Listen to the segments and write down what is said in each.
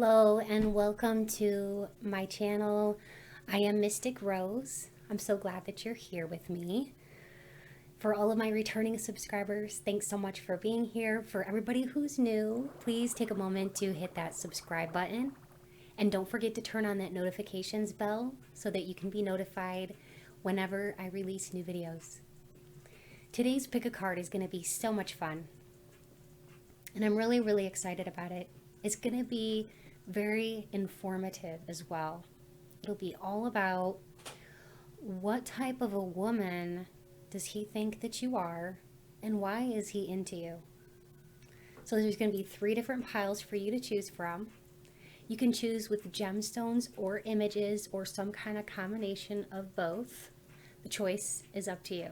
Hello and welcome to my channel. I am Mystic Rose. I'm so glad that you're here with me. For all of my returning subscribers, thanks so much for being here. For everybody who's new, please take a moment to hit that subscribe button. And don't forget to turn on that notifications bell so that you can be notified whenever I release new videos. Today's pick a card is going to be so much fun. And I'm really excited about it. It's going to be very informative as well. It'll be all about what type of a woman does he think that you are and why is he into you. So there's going to be 3 different piles for you to choose from. You can choose with gemstones or images or some kind of combination of both. The choice is up to you.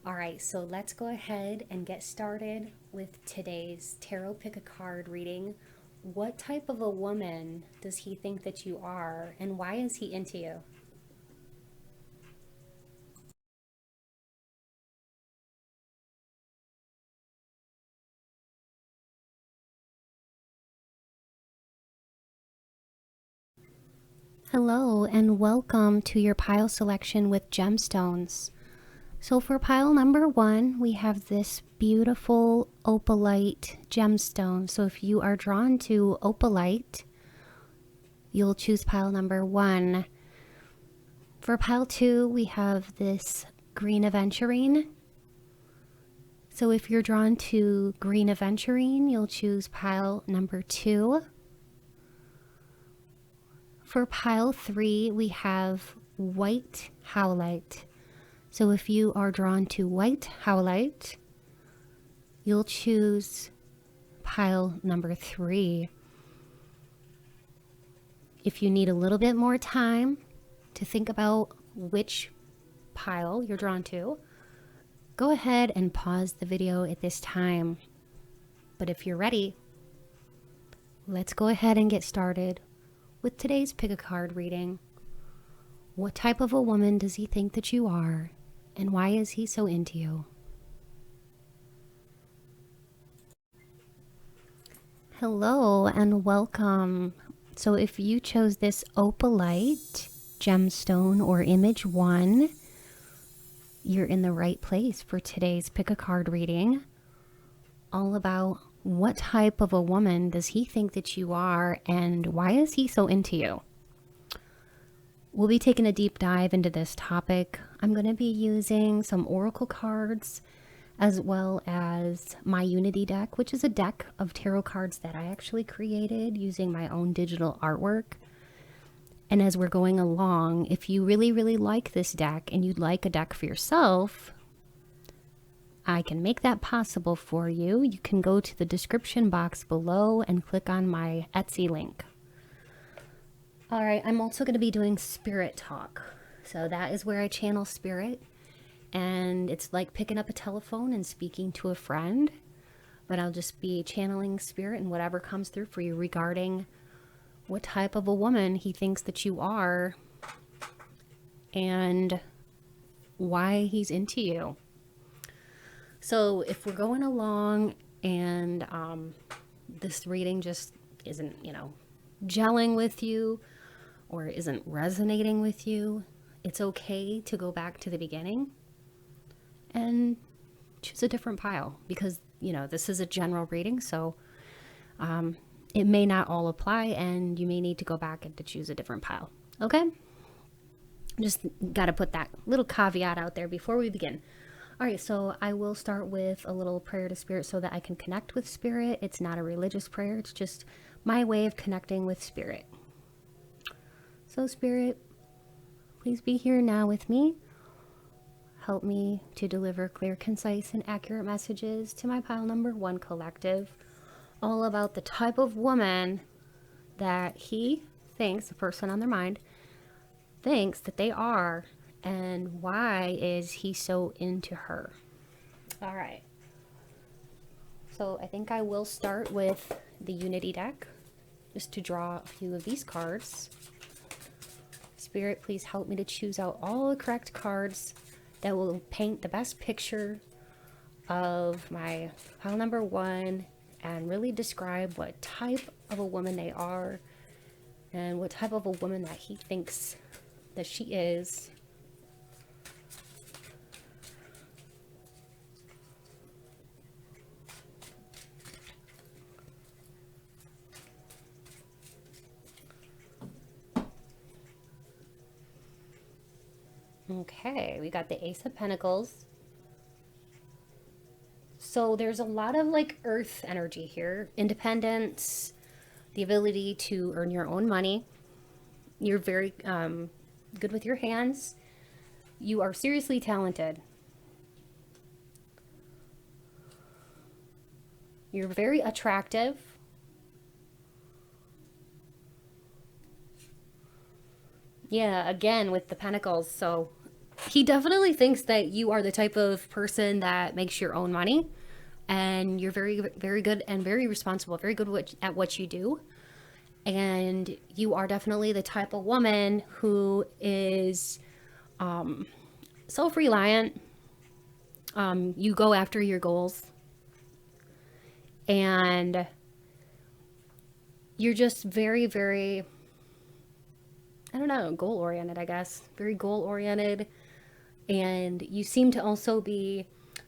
All right, so let's go ahead and get started with today's tarot pick a card reading. What type of a woman does he think that you are, and why is he into you? Hello, and welcome to your pile selection with gemstones. So for pile number 1, we have this beautiful opalite gemstone. So if you are drawn to opalite, you'll choose pile number 1. For pile 2, we have this green aventurine. So if you're drawn to green aventurine, you'll choose pile number 2. For pile 3, we have white howlite. So if you are drawn to white howlite, you'll choose pile number 3. If you need a little bit more time to think about which pile you're drawn to, go ahead and pause the video at this time. But if you're ready, let's go ahead and get started with today's pick a card reading. What type of a woman does he think that you are? And why is he so into you? Hello and welcome. So if you chose this opalite gemstone or image 1, you're in the right place for today's pick a card reading. All about what type of a woman does he think that you are and why is he so into you? We'll be taking a deep dive into this topic. I'm going to be using some oracle cards as well as my Unity deck, which is a deck of tarot cards that I actually created using my own digital artwork. And as we're going along, if you really like this deck and you'd like a deck for yourself, I can make that possible for you. You can go to the description box below and click on my Etsy link. All right, I'm also going to be doing spirit talk. So that is where I channel spirit. And it's like picking up a telephone and speaking to a friend. But I'll just be channeling spirit and whatever comes through for you regarding what type of a woman he thinks that you are and why he's into you. So if we're going along and this reading just isn't, gelling with you or isn't resonating with you, it's okay to go back to the beginning and choose a different pile because, this is a general reading. So it may not all apply and you may need to go back and to choose a different pile. Okay? Just got to put that little caveat out there before we begin. All right, so I will start with a little prayer to spirit so that I can connect with spirit. It's not a religious prayer. It's just my way of connecting with spirit. So spirit, please be here now with me. Help me to deliver clear, concise, and accurate messages to my pile number 1 collective, all about the type of woman that he thinks, the person on their mind, thinks that they are, and why is he so into her. All right. So I think I will start with the Unity deck, just to draw a few of these cards. Spirit, please help me to choose out all the correct cards that will paint the best picture of my pile number 1 and really describe what type of a woman they are and what type of a woman that he thinks that she is. Okay, we got the Ace of Pentacles. So there's a lot of like earth energy here. Independence, the ability to earn your own money. You're very good with your hands. You are seriously talented. You're very attractive. Yeah, again with the Pentacles. So he definitely thinks that you are the type of person that makes your own money, and you're very, very good and very responsible, very good at what you do. And you are definitely the type of woman who is self-reliant. You go after your goals, and you're just very, very, I don't know, goal-oriented, I guess. Very goal-oriented. And you seem to also be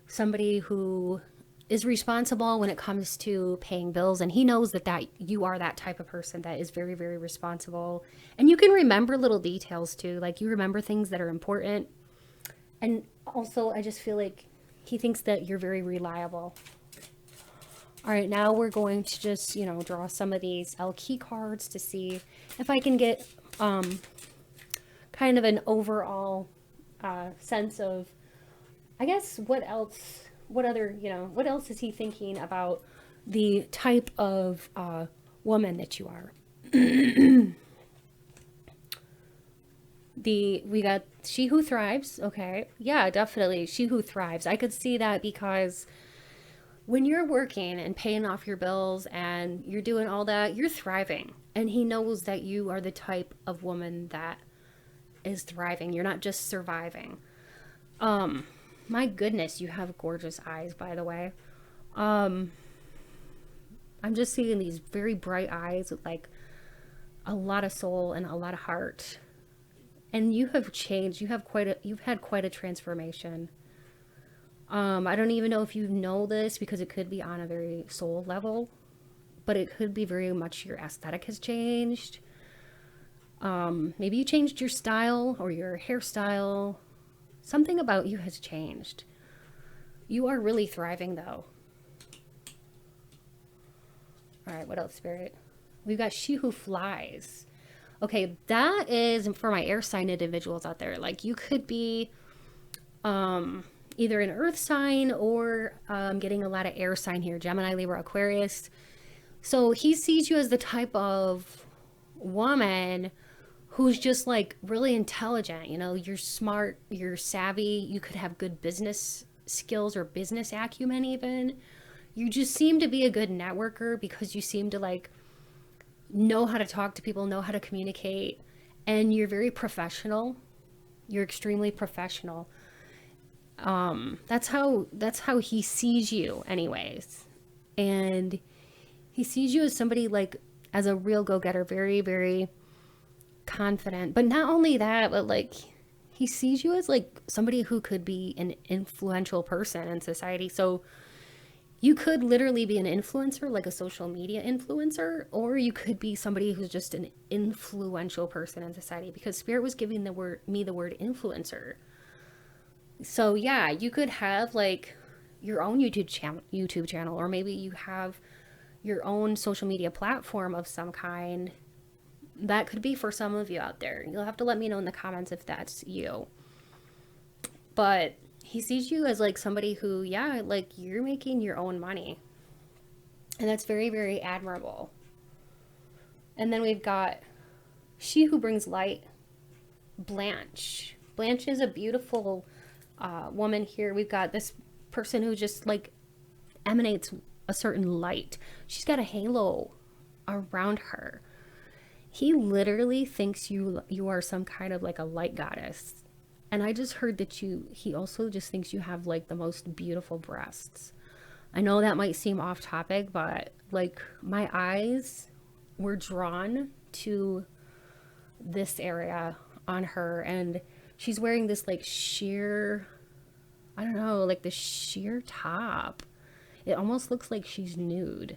somebody who is responsible when it comes to paying bills. And he knows that you are that type of person that is very, very responsible. And you can remember little details too. Like you remember things that are important. And also, I just feel like he thinks that you're very reliable. All right, now we're going to just, draw some of these L-key cards to see if I can get kind of an overall sense of, I guess, what else is he thinking about the type of woman that you are. We got she who thrives. Okay. Yeah, definitely. She who thrives. I could see that because when you're working and paying off your bills and you're doing all that, you're thriving. And he knows that you are the type of woman that is thriving. You're not just surviving. My goodness, you have gorgeous eyes, by the way. I'm just seeing these very bright eyes with like a lot of soul and a lot of heart. And you have changed. You've had quite a transformation. I don't even know if you know this because it could be on a very soul level, but it could be very much your aesthetic has changed. Maybe you changed your style or your hairstyle. Something about you has changed. You are really thriving though. All right, what else, Spirit? We've got She Who Flies. Okay, that is for my air sign individuals out there. Like you could be either an earth sign or getting a lot of air sign here. Gemini, Libra, Aquarius. So he sees you as the type of woman who's just like really intelligent. You're smart, you're savvy, you could have good business skills or business acumen even. You just seem to be a good networker because you seem to like know how to talk to people, know how to communicate, and you're very professional. You're extremely professional. That's how he sees you anyways. And he sees you as somebody like as a real go-getter, very, very confident. But not only that, but like he sees you as like somebody who could be an influential person in society. So you could literally be an influencer, like a social media influencer, or you could be somebody who's just an influential person in society, because Spirit was giving the word influencer. So yeah, you could have like your own YouTube channel, or maybe you have your own social media platform of some kind. That could be for some of you out there. You'll have to let me know in the comments if that's you. But he sees you as like somebody who, yeah, like you're making your own money. And that's very, very admirable. And then we've got She Who Brings Light, Blanche. Blanche is a beautiful woman here. We've got this person who just like emanates a certain light. She's got a halo around her. He literally thinks you are some kind of like a light goddess. And I just heard that he also just thinks you have like the most beautiful breasts. I know that might seem off topic, but like my eyes were drawn to this area on her, and she's wearing this like sheer, I don't know, like the sheer top. It almost looks like she's nude.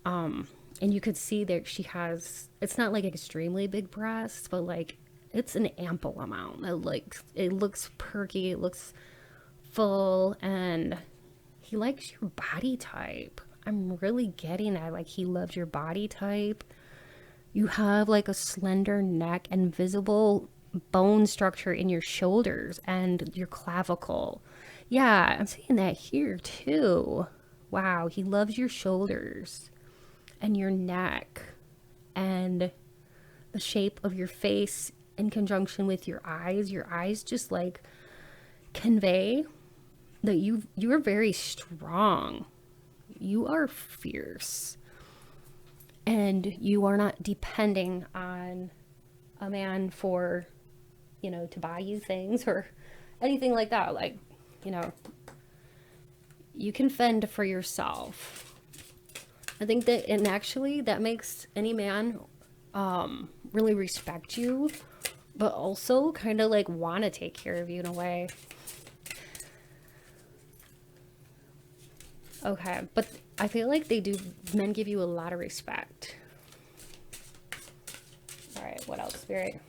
And you could see that she has, it's not like extremely big breasts, but like it's an ample amount. It looks perky, it looks full, and he likes your body type. I'm really getting that. Like, he loves your body type. You have like a slender neck and visible bone structure in your shoulders and your clavicle. Yeah, I'm seeing that here too. Wow, he loves your shoulders and your neck and the shape of your face in conjunction with your eyes. Your eyes just like convey that you are very strong. You are fierce. And you are not depending on a man for, you know, to buy you things or anything like that. Like, you know, you can fend for yourself. I think that, and actually that makes any man really respect you, but also kind of like want to take care of you in a way. Okay, but I feel like men give you a lot of respect. All right, what else, Spirit?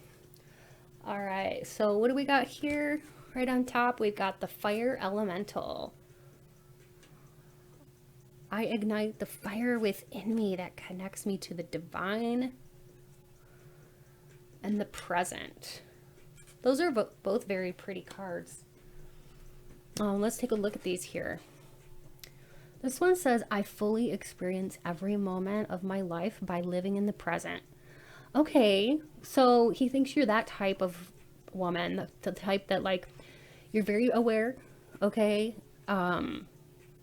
All right, so what do we got here? Right on top, we've got the fire elemental. I ignite the fire within me that connects me to the divine and the present. Those are both very pretty cards. Let's take a look at these here. This one says, I fully experience every moment of my life by living in the present. Okay, so he thinks you're that type of woman, the type that like, you're very aware, okay?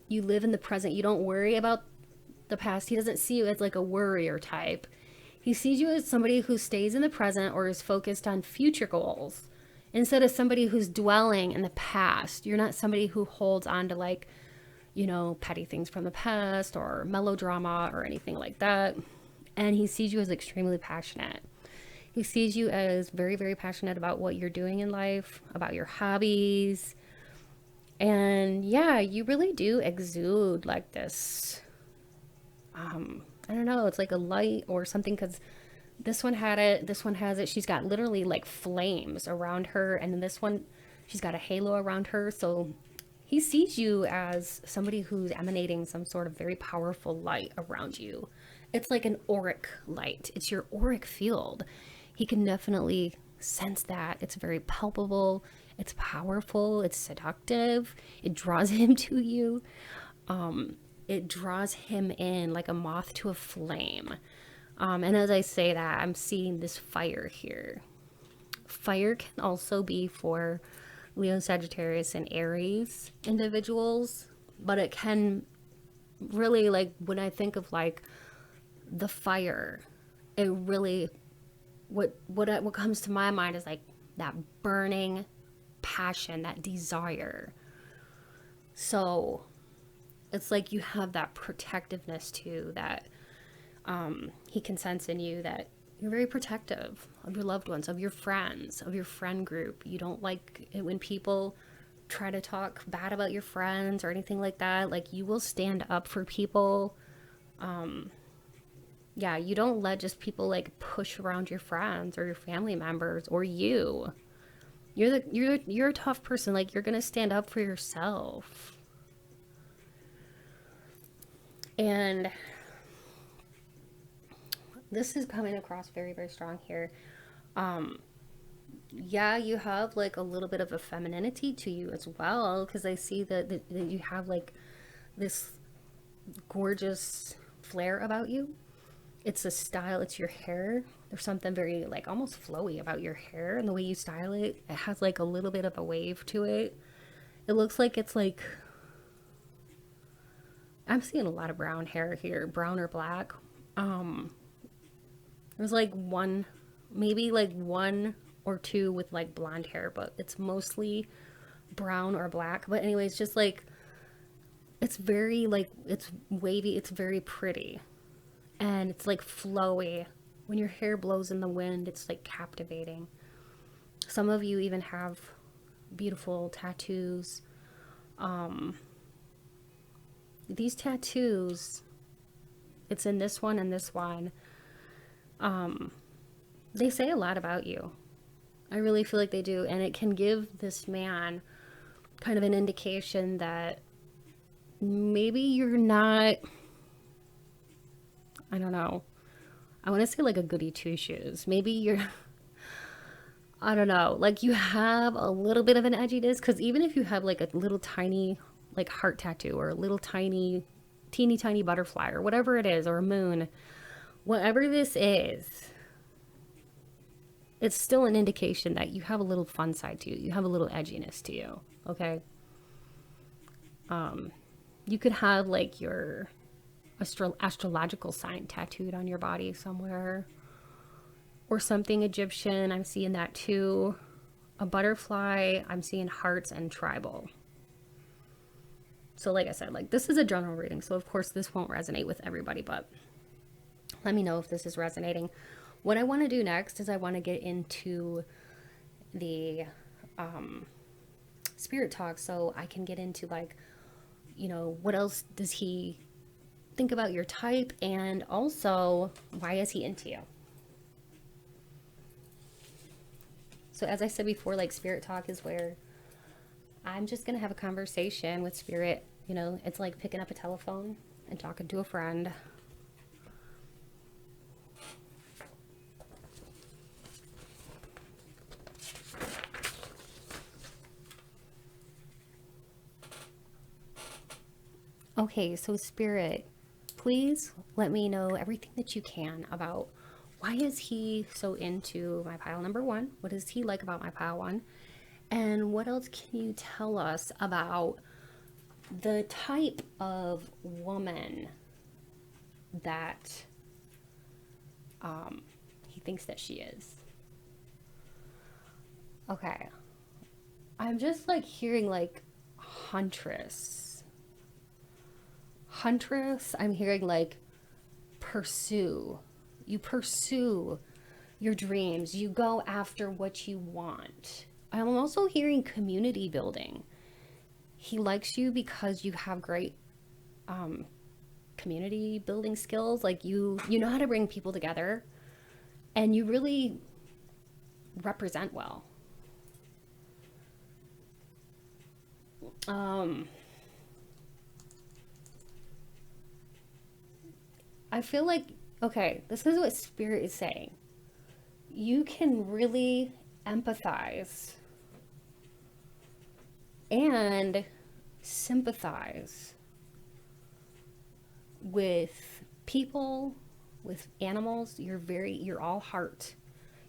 You live in the present. You don't worry about the past. He doesn't see you as like a worrier type. He sees you as somebody who stays in the present or is focused on future goals instead of somebody who's dwelling in the past. You're not somebody who holds on to like, you know, petty things from the past or melodrama or anything like that. And he sees you as extremely passionate. He sees you as very, very passionate about what you're doing in life, about your hobbies. And yeah, you really do exude like this, I don't know, it's like a light or something, because this one had it, this one has it. She's got literally like flames around her, and in this one, she's got a halo around her. So he sees you as somebody who's emanating some sort of very powerful light around you. It's like an auric light. It's your auric field. He can definitely sense that. It's very palpable. It's powerful. It's seductive. It draws him to you. It draws him in like a moth to a flame. And as I say that, I'm seeing this fire here. Fire can also be for Leo, Sagittarius, and Aries individuals, but it can really, like, when I think of like the fire, it really, what comes to my mind is like that burning passion, that desire. So it's like you have that protectiveness too, that he can sense in you, that you're very protective of your loved ones, of your friends, of your friend group. You don't like it when people try to talk bad about your friends or anything like that. Like, you will stand up for people. Yeah, you don't let just people like push around your friends or your family members or you. You're a tough person. Like, you're gonna stand up for yourself. And this is coming across very, very strong here. Yeah, you have like a little bit of a femininity to you as well, because I see that you have like this gorgeous flair about you. It's a style, it's your hair. There's something very like almost flowy about your hair and the way you style it. It has like a little bit of a wave to it. It looks like it's like, I'm seeing a lot of brown hair here, brown or black. There's like one, maybe like one or two with like blonde hair, but it's mostly brown or black. But anyways, just like, it's very like, it's wavy, it's very pretty, and it's like flowy. When your hair blows in the wind, it's like captivating. Some of you even have beautiful tattoos. These tattoos, it's in this one and this one. They say a lot about you. I really feel like they do, and it can give this man kind of an indication that maybe you're not, I don't know, I want to say like a goody two shoes. Maybe you're, I don't know, like you have a little bit of an edginess, because even if you have like a little tiny like heart tattoo or a little tiny, teeny tiny butterfly or whatever it is, or a moon, whatever this is, it's still an indication that you have a little fun side to you. You have a little edginess to you, okay? You could have like your astrological sign tattooed on your body somewhere, or something Egyptian. I'm seeing that too. A butterfly. I'm seeing hearts and tribal. So like I said, like this is a general reading, so of course this won't resonate with everybody, but let me know if this is resonating. What I want to do next is I want to get into the spirit talk, so I can get into like, you know, what else does he think about your type, and also why is he into you. So as I said before, like spirit talk is where I'm just gonna have a conversation with spirit. You know, it's like picking up a telephone and talking to a friend. Okay, so spirit, please let me know everything that you can about why is he so into my pile number one? What does he like about my pile one? And what else can you tell us about the type of woman that he thinks that she is? Okay. I'm just like hearing like huntress. Huntress, I'm hearing like pursue. You pursue your dreams. You go after what you want. I'm also hearing community building. He likes you because you have great community building skills. Like you know how to bring people together, and you really represent well. I feel like, okay, this is what spirit is saying. You can really empathize and sympathize with people, with animals. You're all heart.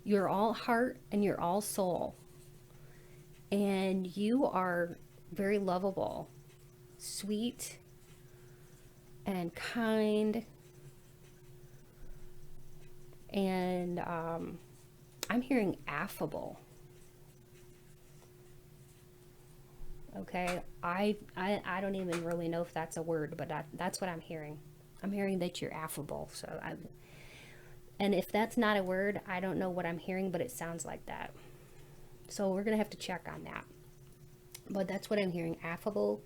You're all heart and you're all soul. And you are very lovable, sweet, and kind. And I'm hearing affable. Okay, I don't even really know if that's a word, but that's what I'm hearing. I'm hearing that you're affable. And if that's not a word, I don't know what I'm hearing, but it sounds like that. So we're gonna have to check on that. But that's what I'm hearing, affable.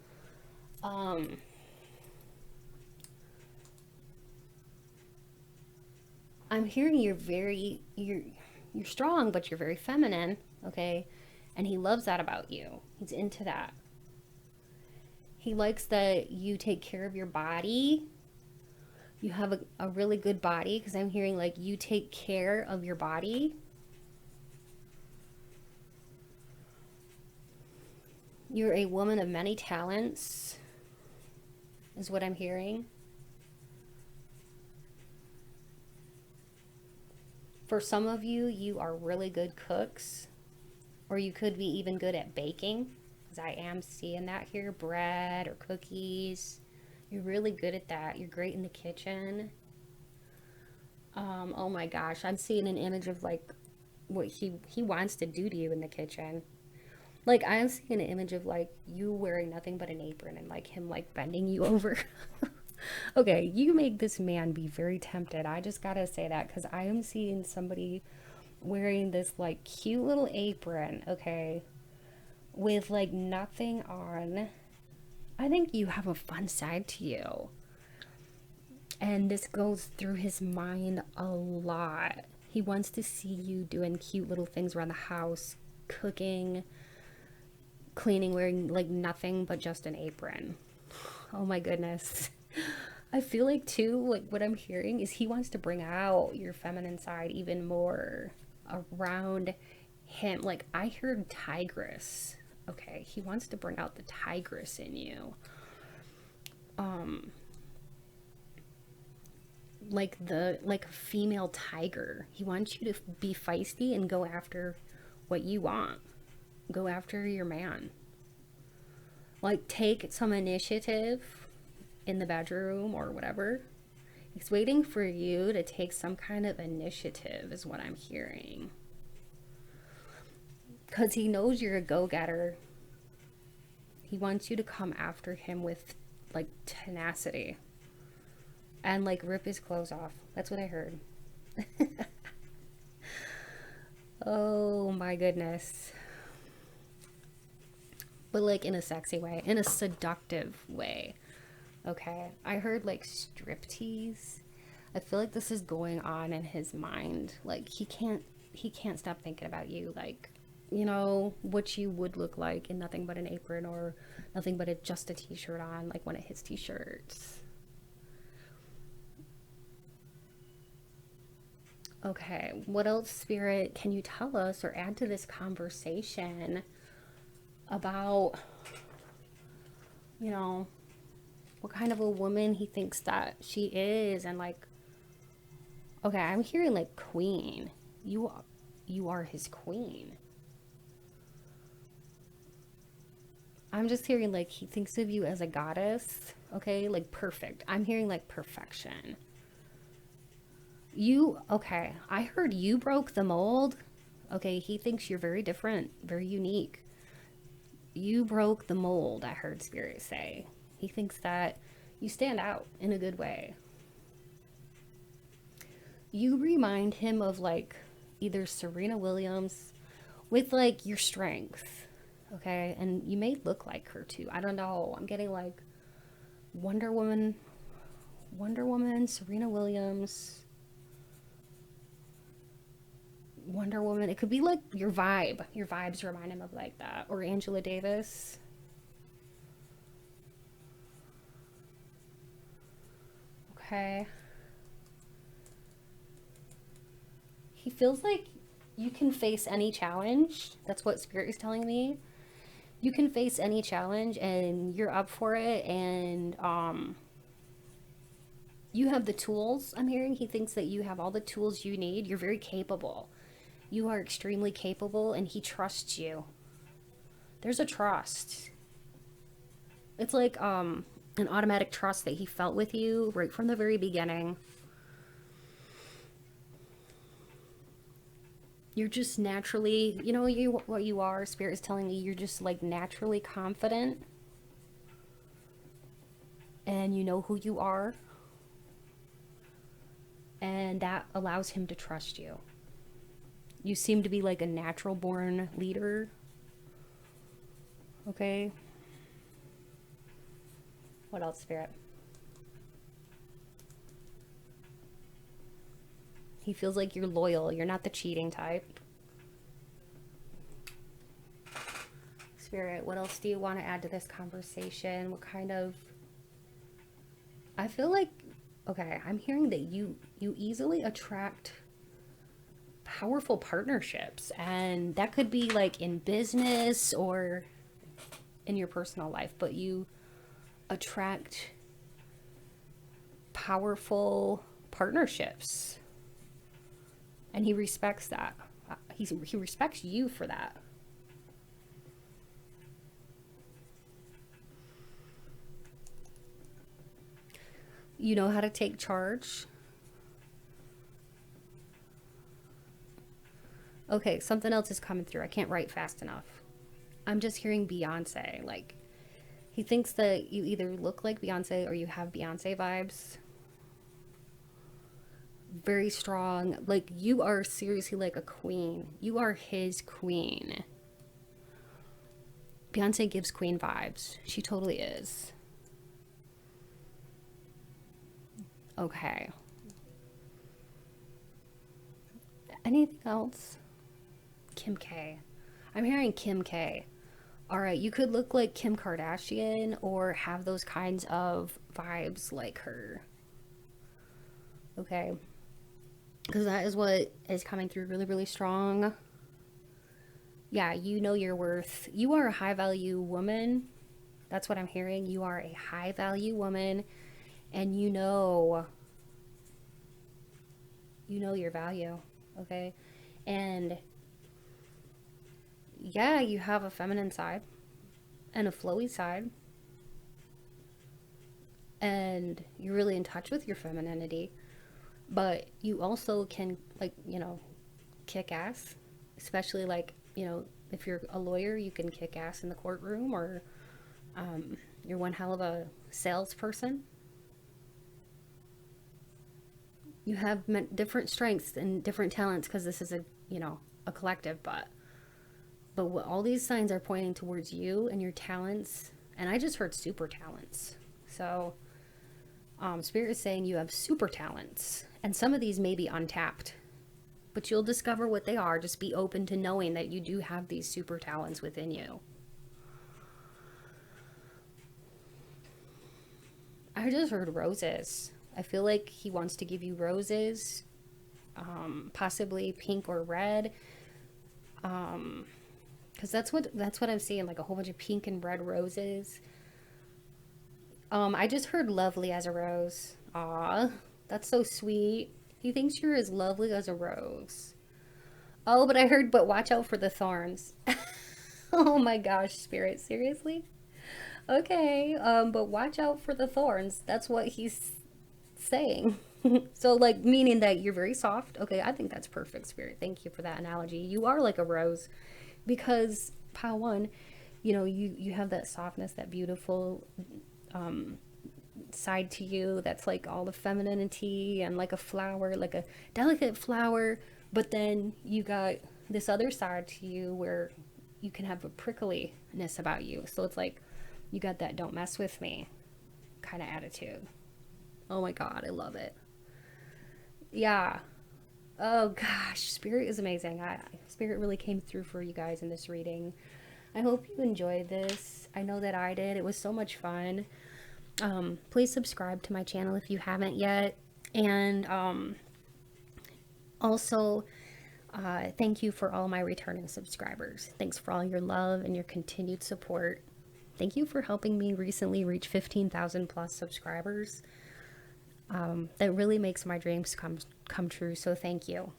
I'm hearing you're strong, but you're very feminine, okay? And he loves that about you. He's into that. He likes that you take care of your body. You have a really good body, because I'm hearing like you take care of your body. You're a woman of many talents, is what I'm hearing. For some of you, you are really good cooks, or you could be even good at baking, because I am seeing that here, bread or cookies. You're really good at that. You're great in the kitchen. Oh my gosh, I'm seeing an image of like what he wants to do to you in the kitchen. Like I'm seeing an image of like you wearing nothing but an apron and like him like bending you over. Okay, you make this man be very tempted. I just gotta say that because I am seeing somebody wearing this like cute little apron, okay, with like nothing on. I think you have a fun side to you. And this goes through his mind a lot. He wants to see you doing cute little things around the house, cooking, cleaning, wearing like nothing but just an apron. Oh my goodness. I feel like too, like what I'm hearing is he wants to bring out your feminine side even more around him. Like I heard tigress. Okay, he wants to bring out the tigress in you. Like a female tiger. He wants you to be feisty and go after what you want. Go after your man. Like take some initiative in the bedroom or whatever. He's waiting for you to take some kind of initiative is what I'm hearing. Because he knows you're a go-getter. He wants you to come after him with like tenacity. And like rip his clothes off. That's what I heard. Oh my goodness. But like in a sexy way, in a seductive way. Okay. I heard like striptease. I feel like this is going on in his mind. Like he can't stop thinking about you. Like, you know, what you would look like in nothing but an apron or nothing but just a t-shirt on, like one of his t-shirts. Okay, what else, Spirit, can you tell us or add to this conversation about, you know, what kind of a woman he thinks that she is? And like, okay, I'm hearing like queen. You are his queen. I'm just hearing like he thinks of you as a goddess, okay? Like perfect. I'm hearing like perfection. Okay, I heard you broke the mold. Okay, he thinks you're very different, very unique. You broke the mold, I heard Spirit say. He thinks that you stand out in a good way. You remind him of like either Serena Williams with like your strength, okay? And you may look like her too. I don't know. I'm getting like Wonder Woman, Serena Williams, Wonder Woman. It could be like your vibe. Your vibes remind him of like that. Or Angela Davis. Okay. He feels like you can face any challenge. That's what Spirit is telling me. You can face any challenge and you're up for it, and you have the tools. I'm hearing he thinks that you have all the tools you need. You're very capable. You are extremely capable, and he trusts you. There's a trust. It's like an automatic trust that he felt with you right from the very beginning. You're just naturally, you know, what you are. Spirit is telling me you're just like naturally confident, and you know who you are, and that allows him to trust you. You seem to be like a natural born leader. Okay. What else, Spirit? He feels like you're loyal. You're not the cheating type. Spirit, what else do you want to add to this conversation? What kind of... I feel like, okay, I'm hearing that you easily attract powerful partnerships, and that could be like in business or in your personal life, but you attract powerful partnerships, and he respects that. He respects you for that. You know how to take charge. Okay, something else is coming through. I can't write fast enough. I'm just hearing Beyonce. Like, he thinks that you either look like Beyonce or you have Beyonce vibes. Very strong. Like, you are seriously like a queen. You are his queen. Beyonce gives queen vibes. She totally is. Okay. Anything else? Kim K. I'm hearing Kim K. All right, you could look like Kim Kardashian or have those kinds of vibes like her. Okay. Because that is what is coming through really, really strong. Yeah, you know your worth. You are a high value woman. That's what I'm hearing. You are a high value woman, and you know your value. Okay. And yeah, you have a feminine side and a flowy side, and you're really in touch with your femininity, but you also can, like, kick ass, especially, like, if you're a lawyer, you can kick ass in the courtroom, or you're one hell of a salesperson. You have different strengths and different talents, because this is a collective, but what all these signs are pointing towards you and your talents. And I just heard super talents. So Spirit is saying you have super talents, and some of these may be untapped, but you'll discover what they are. Just be open to knowing that you do have these super talents within you. I just heard roses. I feel like he wants to give you roses, possibly pink or red, because that's what I'm seeing, like a whole bunch of pink and red roses. I just heard lovely as a rose. Aw, that's so sweet. He thinks you're as lovely as a rose. Oh, but I heard, but watch out for the thorns. Oh my gosh, Spirit, seriously? Okay, but watch out for the thorns. That's what he's saying. So, like, meaning that you're very soft. Okay, I think that's perfect, Spirit. Thank you for that analogy. You are like a rose, because pile one, you have that softness, that beautiful side to you, that's like all the femininity, and like a flower, like a delicate flower. But then you got this other side to you where you can have a prickliness about you. So it's like you got that don't mess with me kind of attitude. Oh my God, I love it. Yeah. Oh gosh, Spirit is amazing. Spirit really came through for you guys in this reading. I hope you enjoyed this. I know that I did. It was so much fun. Please subscribe to my channel if you haven't yet. And also, thank you for all my returning subscribers. Thanks for all your love and your continued support. Thank you for helping me recently reach 15,000 plus subscribers. That really makes my dreams come true, so thank you.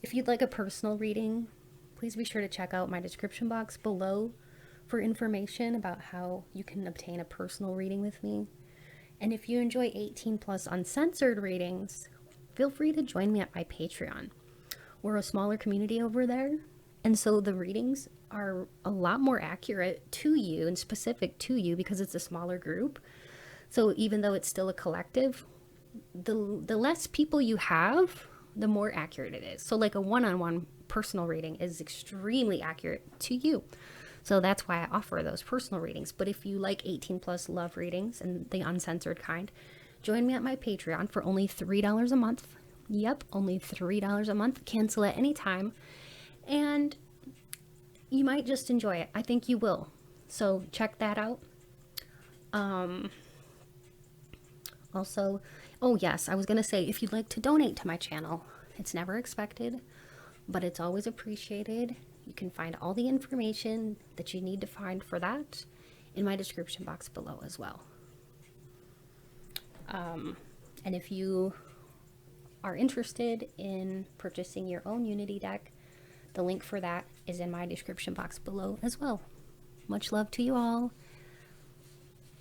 If you'd like a personal reading, please be sure to check out my description box below for information about how you can obtain a personal reading with me. And if you enjoy 18 plus uncensored readings, feel free to join me at my Patreon. We're a smaller community over there, and so the readings are a lot more accurate to you and specific to you because it's a smaller group. So even though it's still a collective, the less people you have, the more accurate it is. So like a one-on-one personal reading is extremely accurate to you. So that's why I offer those personal readings. But if you like 18 plus love readings and the uncensored kind, join me at my Patreon for only $3 a month. Yep, only $3 a month. Cancel at any time. And you might just enjoy it. I think you will. So check that out. Also, oh yes, I was going to say, if you'd like to donate to my channel, it's never expected, but it's always appreciated. You can find all the information that you need to find for that in my description box below as well. And if you are interested in purchasing your own Unity deck, the link for that is in my description box below as well. Much love to you all.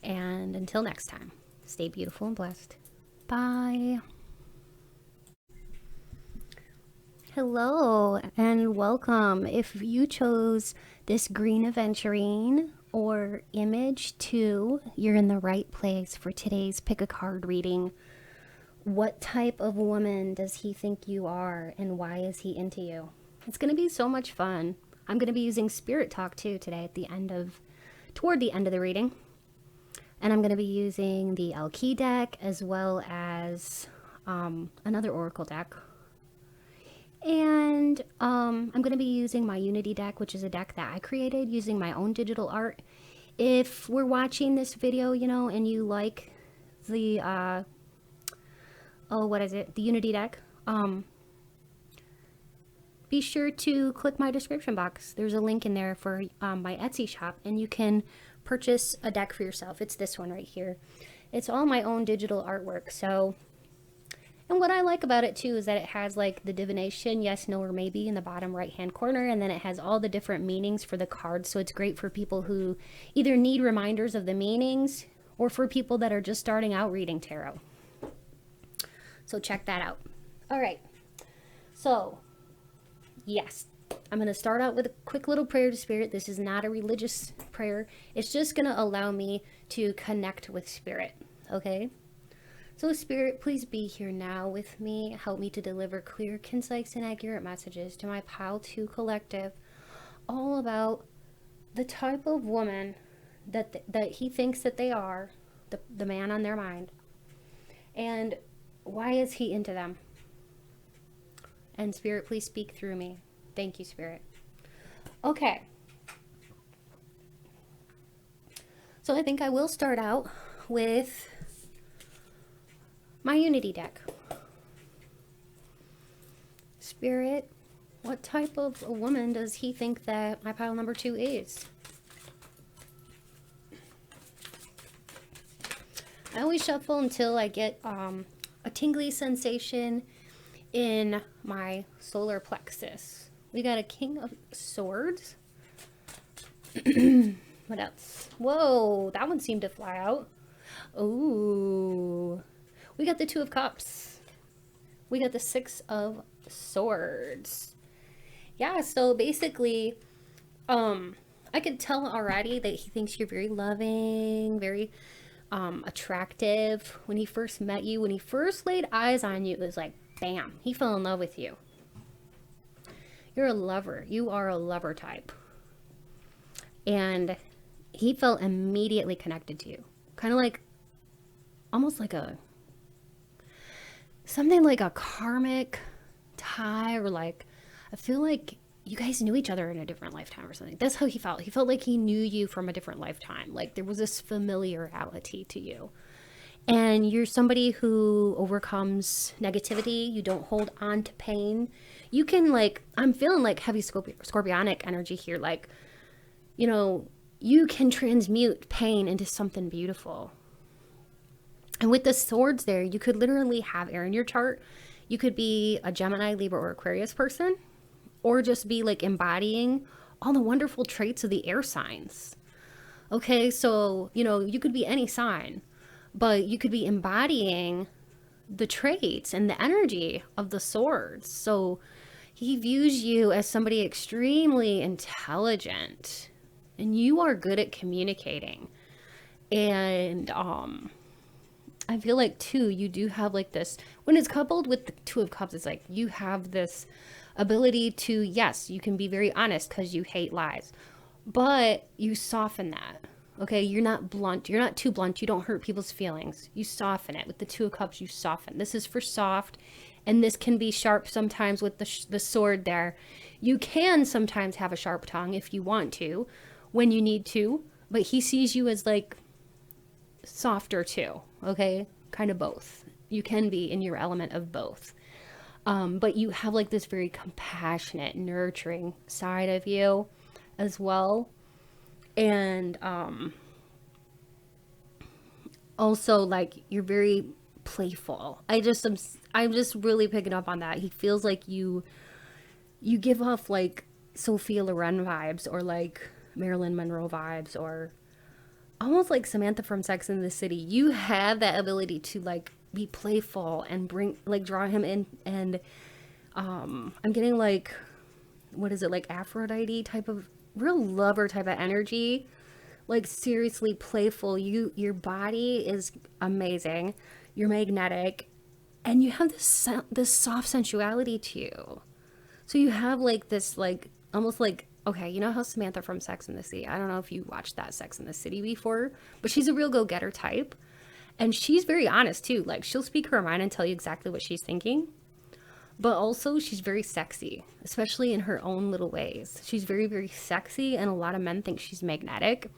And until next time, stay beautiful and blessed. Bye. Hello and welcome. If you chose this green aventurine or image 2, you're in the right place for today's pick a card reading. What type of woman does he think you are and why is he into you? It's going to be so much fun. I'm going to be using Spirit Talk too today at the end of, toward the end of the reading. And I'm going to be using the Alki deck as well as another Oracle deck. And I'm going to be using my Unity deck, which is a deck that I created using my own digital art. If we're watching this video, you know, and you like the, the Unity deck, be sure to click my description box. There's a link in there for my Etsy shop, and you can purchase a deck for yourself. It's this one right here. It's all my own digital artwork, so... And what I like about it too is that it has like the divination, yes, no, or maybe in the bottom right hand corner, and then it has all the different meanings for the cards. So it's great for people who either need reminders of the meanings or for people that are just starting out reading tarot. So check that out. All right. So, yes, I'm going to start out with a quick little prayer to Spirit. This is not a religious prayer. It's just going to allow me to connect with Spirit. Okay? So Spirit, please be here now with me. Help me to deliver clear, concise, and accurate messages to my Pile 2 collective all about the type of woman that he thinks that they are, the man on their mind, and why is he into them. And Spirit, please speak through me. Thank you, Spirit. Okay. So I think I will start out with my Unity deck. Spirit, what type of a woman does he think that my pile number 2 is? I always shuffle until I get a tingly sensation in my solar plexus. We got a King of Swords. What else? Whoa, that one seemed to fly out. Ooh. We got the 2 of Cups. We got the 6 of Swords. Yeah, so basically, I could tell already that he thinks you're very loving, very attractive. When he first met you, when he first laid eyes on you, it was like, bam, he fell in love with you. You're a lover. You are a lover type. And he felt immediately connected to you. Kind of like, almost like something like a karmic tie, or like, I feel like you guys knew each other in a different lifetime or something. That's how he felt. He felt like he knew you from a different lifetime. Like there was this familiarity to you. And you're somebody who overcomes negativity. You don't hold on to pain. You can like, I'm feeling like heavy scorpionic energy here. Like, you know, you can transmute pain into something beautiful. And with the swords there, you could literally have air in your chart. You could be a Gemini, Libra, or Aquarius person, or just be like embodying all the wonderful traits of the air signs. Okay, so, you know, you could be any sign, but you could be embodying the traits and the energy of the swords. So he views you as somebody extremely intelligent, and you are good at communicating. And, I feel like too, you do have like this, when it's coupled with the 2 of Cups, it's like you have this ability to, yes, you can be very honest because you hate lies, but you soften that. Okay, you're not blunt. You're not too blunt. You don't hurt people's feelings. You soften it. With the 2 of Cups, you soften. This is for soft, and this can be sharp sometimes with the sword there. You can sometimes have a sharp tongue if you want to, when you need to, but he sees you as like softer too. Okay, kind of both. You can be in your element of both. But you have like this very compassionate, nurturing side of you as well. And also like you're very playful. I'm just really picking up on that. He feels like you give off like Sophia Loren vibes, or like Marilyn Monroe vibes, or almost like Samantha from Sex and the City. You have that ability to like be playful and bring, like, draw him in and I'm getting like, what is it, like Aphrodite type of, real lover type of energy, like seriously playful. Your body is amazing, you're magnetic, and you have this soft sensuality to you. So you have like this, like almost like, okay, you know how Samantha from Sex and the City, I don't know if you watched that Sex and the City before, but she's a real go-getter type, and she's very honest too. Like she'll speak her mind and tell you exactly what she's thinking. But also, she's very sexy, especially in her own little ways. She's very, very sexy, and a lot of men think she's magnetic.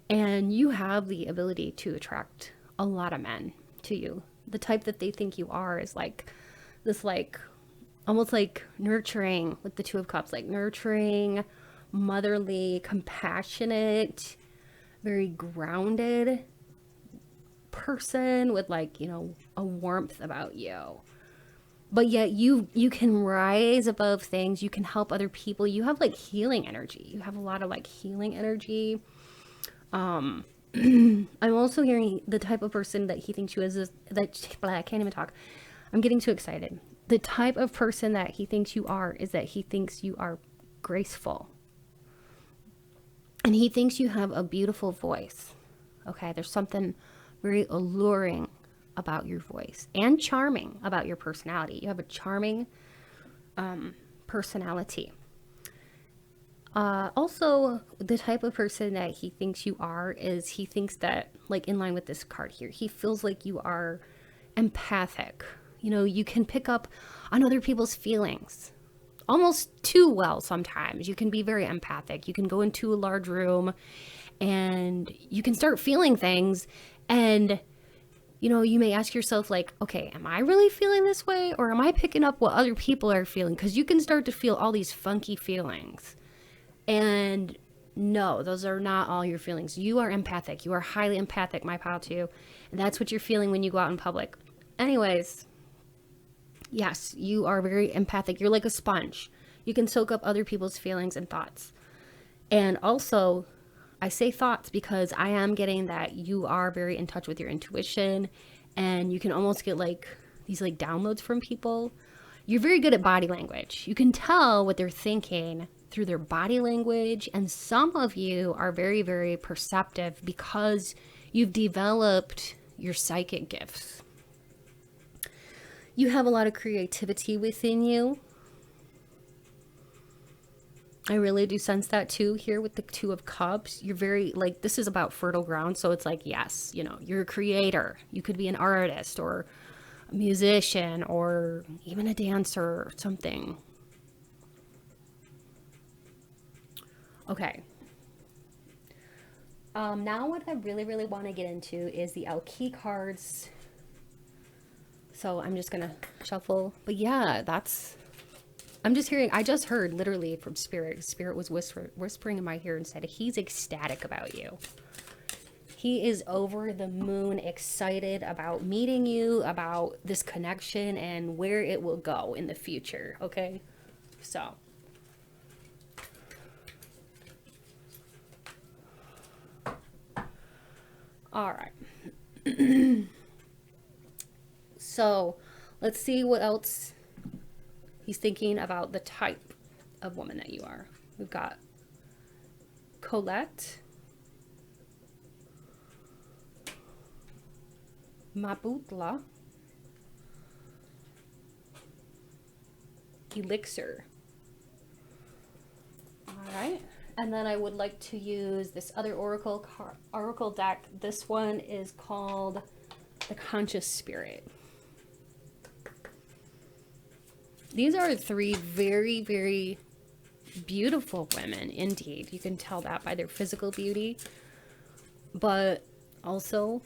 And you have the ability to attract a lot of men to you. The type that they think you are is like this, like almost like nurturing, with the Two of Cups, like nurturing, motherly, compassionate, very grounded person with, like, you know, a warmth about you. But yet you can rise above things. You can help other people. You have like healing energy. You have a lot of like healing energy. I'm also hearing the type of person that he thinks you is that, I can't even talk. I'm getting too excited. The type of person that he thinks you are is that he thinks you are graceful. And he thinks you have a beautiful voice. Okay, there's something very alluring about your voice and charming about your personality. You have a charming personality. Also, the type of person that he thinks you are is he thinks that, like in line with this card here, he feels like you are empathic. You know, you can pick up on other people's feelings almost too well sometimes. You can be very empathic. You can go into a large room and you can start feeling things, and you know, you may ask yourself like, okay, am I really feeling this way, or am I picking up what other people are feeling? Because you can start to feel all these funky feelings. And no, those are not all your feelings. You are empathic. You are highly empathic, my pal, too. And that's what you're feeling when you go out in public. Anyways, yes, you are very empathic. You're like a sponge. You can soak up other people's feelings and thoughts. And also, I say thoughts because I am getting that you are very in touch with your intuition, and you can almost get like these like downloads from people. You're very good at body language. You can tell what they're thinking through their body language, and some of you are very, very perceptive because you've developed your psychic gifts. You have a lot of creativity within you. I really do sense that too here with the Two of Cups. You're very, like, this is about fertile ground. So it's like, yes, you know, you're a creator. You could be an artist or a musician or even a dancer or something. Okay. Now what I really, really want to get into is the Alki cards. So I'm just going to shuffle. But yeah, I'm just hearing, I just heard literally from Spirit. Spirit was whispering in my ear and said, he's ecstatic about you. He is over the moon excited about meeting you, about this connection and where it will go in the future. Okay. So. All right. So let's see what else he's thinking about the type of woman that you are. We've got Colette, Mabutla, Elixir. All right. And then I would like to use this other oracle deck. This one is called the Conscious Spirit. These are three very, very beautiful women indeed. You can tell that by their physical beauty. But also,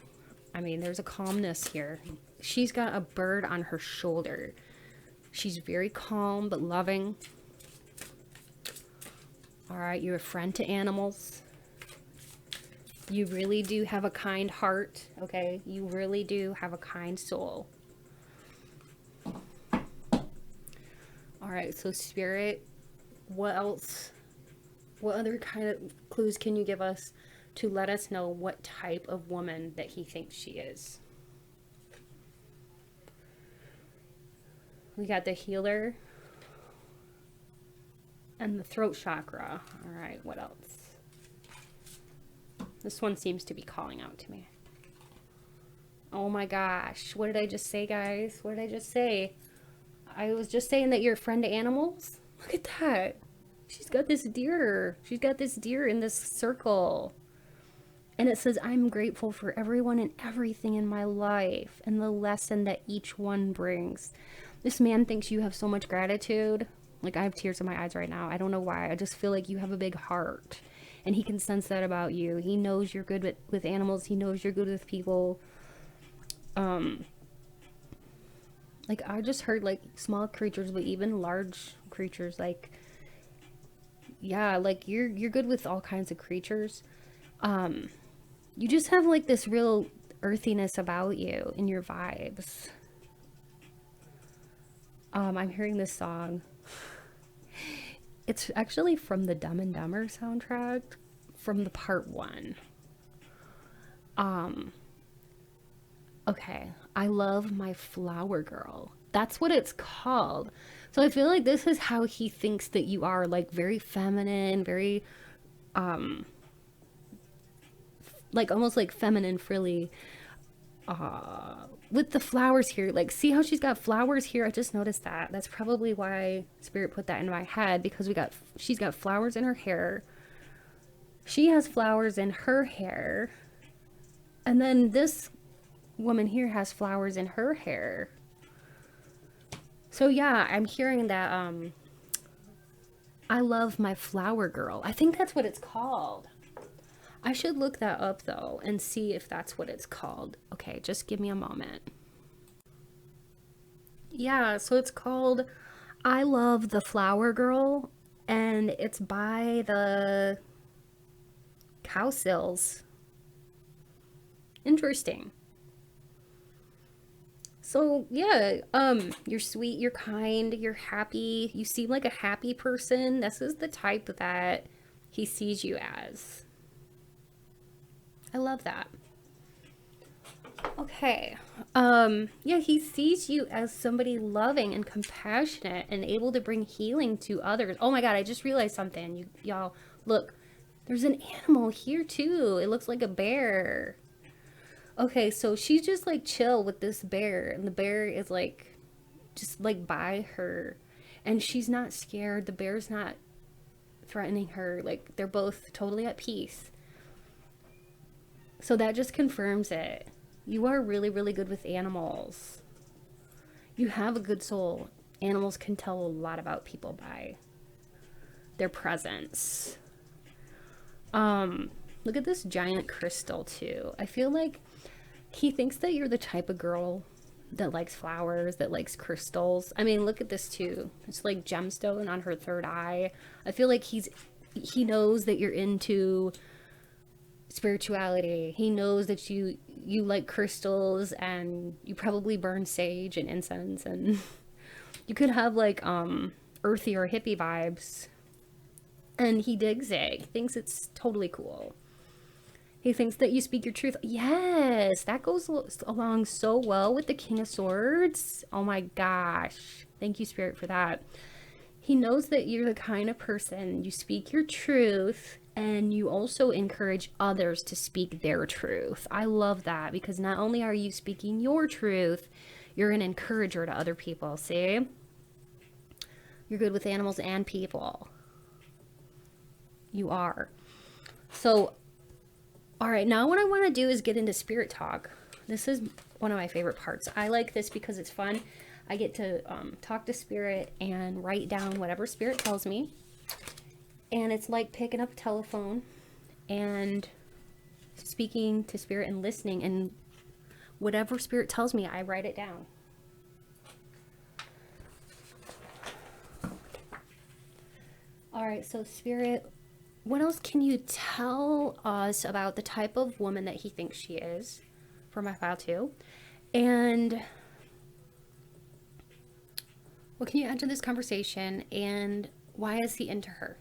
I mean, there's a calmness here. She's got a bird on her shoulder. She's very calm but loving. All right, you're a friend to animals. You really do have a kind heart, okay? You really do have a kind soul. All right, so Spirit, what else? What other kind of clues can you give us to let us know what type of woman that he thinks she is? We got the Healer. and the throat chakra. All right, what else? This one seems to be calling out to me. Oh my gosh, what did I just say, guys? What did I just say? I was just saying that you're a friend to animals. Look at that. She's got this deer. She's got this deer in this circle. And it says, I'm grateful for everyone and everything in my life and the lesson that each one brings. This man thinks you have so much gratitude. Like, I have tears in my eyes right now. I don't know why. I just feel like you have a big heart. And he can sense that about you. He knows you're good with animals. He knows you're good with people. Like, I just heard, like, small creatures, but even large creatures. Like, yeah, like, you're good with all kinds of creatures. You just have, like, this real earthiness about you in your vibes. I'm hearing this song. It's actually from the Dumb and Dumber soundtrack, from the part 1. Okay, I love my flower girl. That's what it's called. So I feel like this is how he thinks that you are, like, very feminine, very, like, almost like feminine frilly, with the flowers here. Like, see how she's got flowers here? I just noticed that. That's probably why Spirit put that in my head, because she's got flowers in her hair. She has flowers in her hair. And then this woman here has flowers in her hair. So yeah, I'm hearing that, I love my flower girl. I think that's what it's called. I should look that up though and see if that's what it's called. Okay, just give me a moment. Yeah, so it's called I Love the Flower Girl, and it's by the Cowsills. Interesting. So yeah, you're sweet, you're kind, you're happy. You seem like a happy person. This is the type that he sees you as. I love that. Okay. Yeah, he sees you as somebody loving and compassionate and able to bring healing to others. Oh my God, I just realized something. Y'all, look, there's an animal here too. It looks like a bear. Okay, so she's just like chill with this bear, and the bear is like just like by her, and she's not scared. The bear's not threatening her. Like, they're both totally at peace. So that just confirms it. You are really, really good with animals. You have a good soul. Animals can tell a lot about people by their presence. Look at this giant crystal too. I feel like he thinks that you're the type of girl that likes flowers, that likes crystals. I mean, look at this too. It's like gemstone on her third eye. I feel like he knows that you're into spirituality. He knows that you like crystals, and you probably burn sage and incense, and you could have like earthy or hippie vibes. And he digs it. He thinks it's totally cool. He thinks that you speak your truth. Yes, that goes along so well with the King of Swords. Oh my gosh. Thank you, Spirit, for that. He knows that you're the kind of person, you speak your truth, and you also encourage others to speak their truth. I love that, because not only are you speaking your truth, you're an encourager to other people. See? You're good with animals and people. You are. So, all right, now what I want to do is get into spirit talk. This is one of my favorite parts. I like this because it's fun. I get to talk to spirit and write down whatever spirit tells me. And it's like picking up a telephone and speaking to spirit and listening. And whatever spirit tells me, I write it down. All right, so spirit, what else can you tell us about the type of woman that he thinks she is for my file too? And what can you add to this conversation, and why is he into her?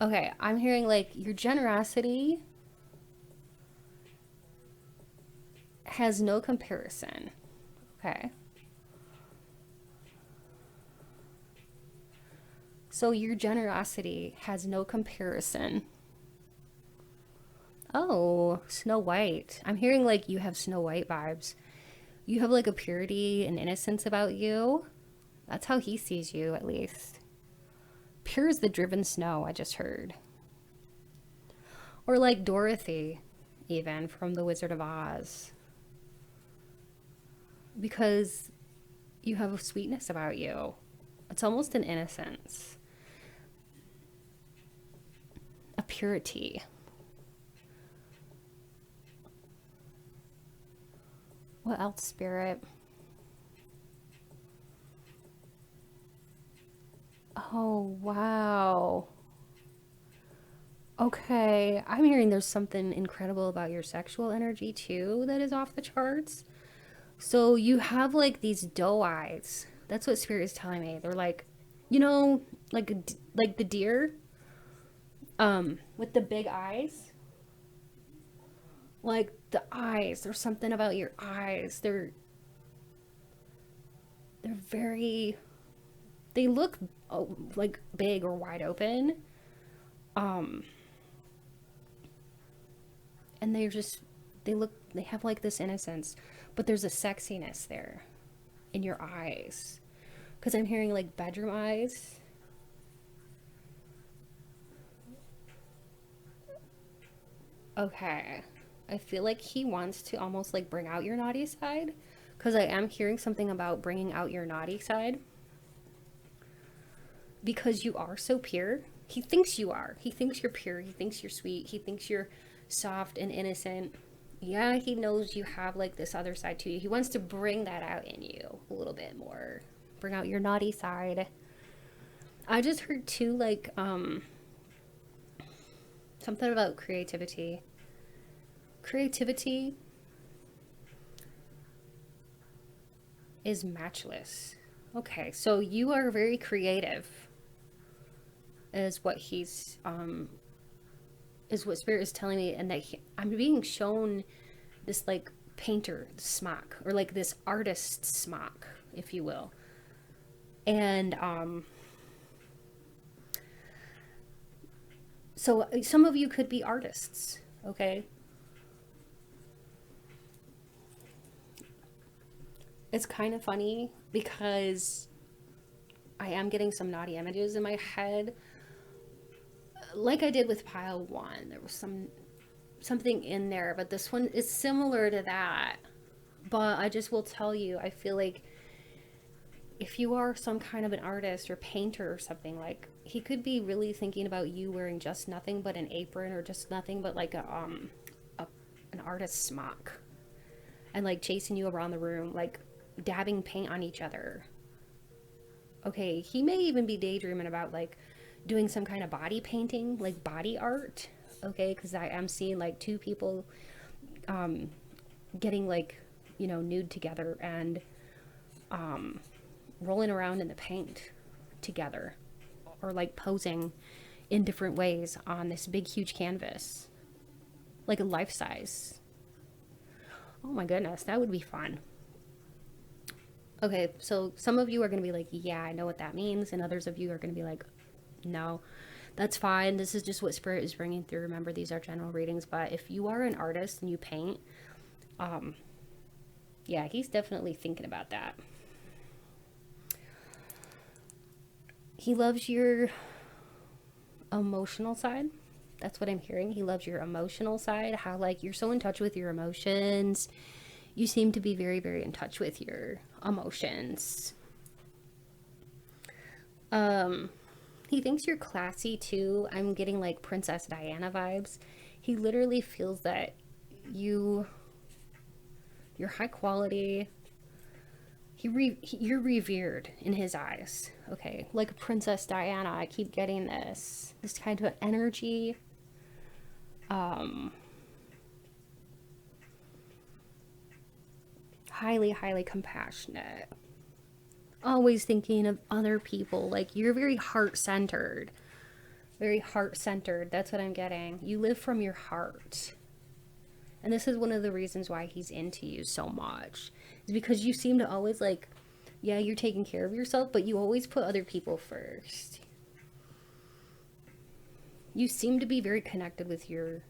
Okay, I'm hearing like your generosity has no comparison. Okay. So your generosity has no comparison. Oh, Snow White. I'm hearing like you have Snow White vibes. You have like a purity and innocence about you. That's how he sees you, at least. Pure as the driven snow, I just heard. Or like Dorothy, even from The Wizard of Oz. Because you have a sweetness about you. It's almost an innocence, a purity. What else, Spirit? Oh, wow. Okay, I'm hearing there's something incredible about your sexual energy too that is off the charts. So you have like these doe eyes. That's what Spirit is telling me. They're like, you know, like like the deer, with the big eyes. Like the eyes. There's something about your eyes. They're very. They look like big or wide open. Um, and they have like this innocence, but there's a sexiness there in your eyes, because I'm hearing like bedroom eyes. Okay, I feel like he wants to almost like bring out your naughty side, because I am hearing something about bringing out your naughty side, because you are so pure. He thinks you are. He thinks you're pure. He thinks you're sweet. He thinks you're soft and innocent. Yeah, he knows you have like this other side to you. He wants to bring that out in you a little bit more. Bring out your naughty side. I just heard too, like, something about creativity. Creativity is matchless. Okay, so you are very creative, is what is what Spirit is telling me, and that I'm being shown this like painter smock, or like this artist smock, if you will. And so some of you could be artists, okay? It's kind of funny because I am getting some naughty images in my head. Like I did with pile one, there was something in there, but this one is similar to that. But I just will tell you, I feel like if you are some kind of an artist or painter or something, like he could be really thinking about you wearing just nothing but an apron, or just nothing but like an artist smock, and like chasing you around the room, like dabbing paint on each other. Okay, he may even be daydreaming about like doing some kind of body painting, like body art. Okay, because I am seeing like two people getting like, you know, nude together, and rolling around in the paint together, or like posing in different ways on this big huge canvas, like a life size. Oh my goodness, that would be fun. Okay, so some of you are going to be like, yeah, I know what that means, and others of you are going to be like, no, that's fine. This is just what Spirit is bringing through. Remember, these are general readings, but if you are an artist and you paint, yeah, he's definitely thinking about that. He loves your emotional side. That's what I'm hearing. He loves your emotional side. How like you're so in touch with your emotions. You seem to be very, very in touch with your emotions. He thinks you're classy too. I'm getting like Princess Diana vibes. He literally feels that you're high quality. You're revered in his eyes. Okay, like Princess Diana. I keep getting this kind of energy. Highly, highly compassionate. Always thinking of other people. Like you're very heart centered. Very heart centered. That's what I'm getting. You live from your heart. And this is one of the reasons why he's into you so much. Is because you seem to always like, yeah, you're taking care of yourself, but you always put other people first. You seem to be very connected with your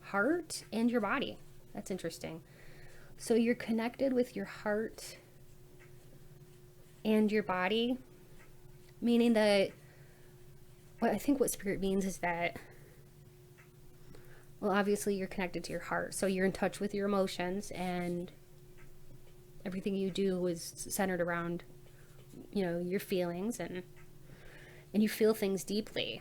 heart and your body. That's interesting. So you're connected with your heart and your body, meaning that, well, I think what spirit means is that, well, obviously you're connected to your heart. So you're in touch with your emotions, and everything you do is centered around, you know, your feelings, and you feel things deeply,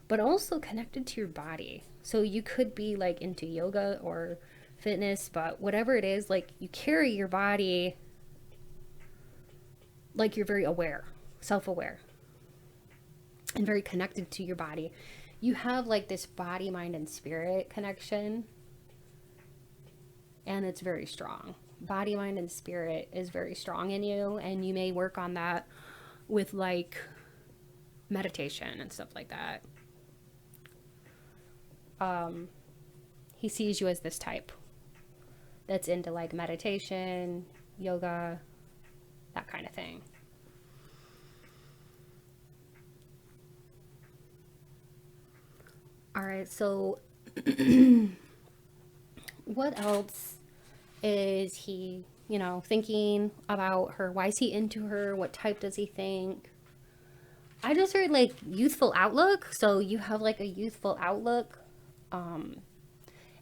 but also connected to your body. So you could be like into yoga or fitness, but whatever it is, like you carry your body like you're very aware, self-aware, and very connected to your body. You have like this body, mind, and spirit connection, and it's very strong. Body, mind, and spirit is very strong in you, and you may work on that with like meditation and stuff like that. He sees you as this type that's into like meditation, yoga, that kind of thing. All right, so what else is he, you know, thinking about her? Why is he into her? What type does he think? I just heard like youthful outlook. So you have like a youthful outlook,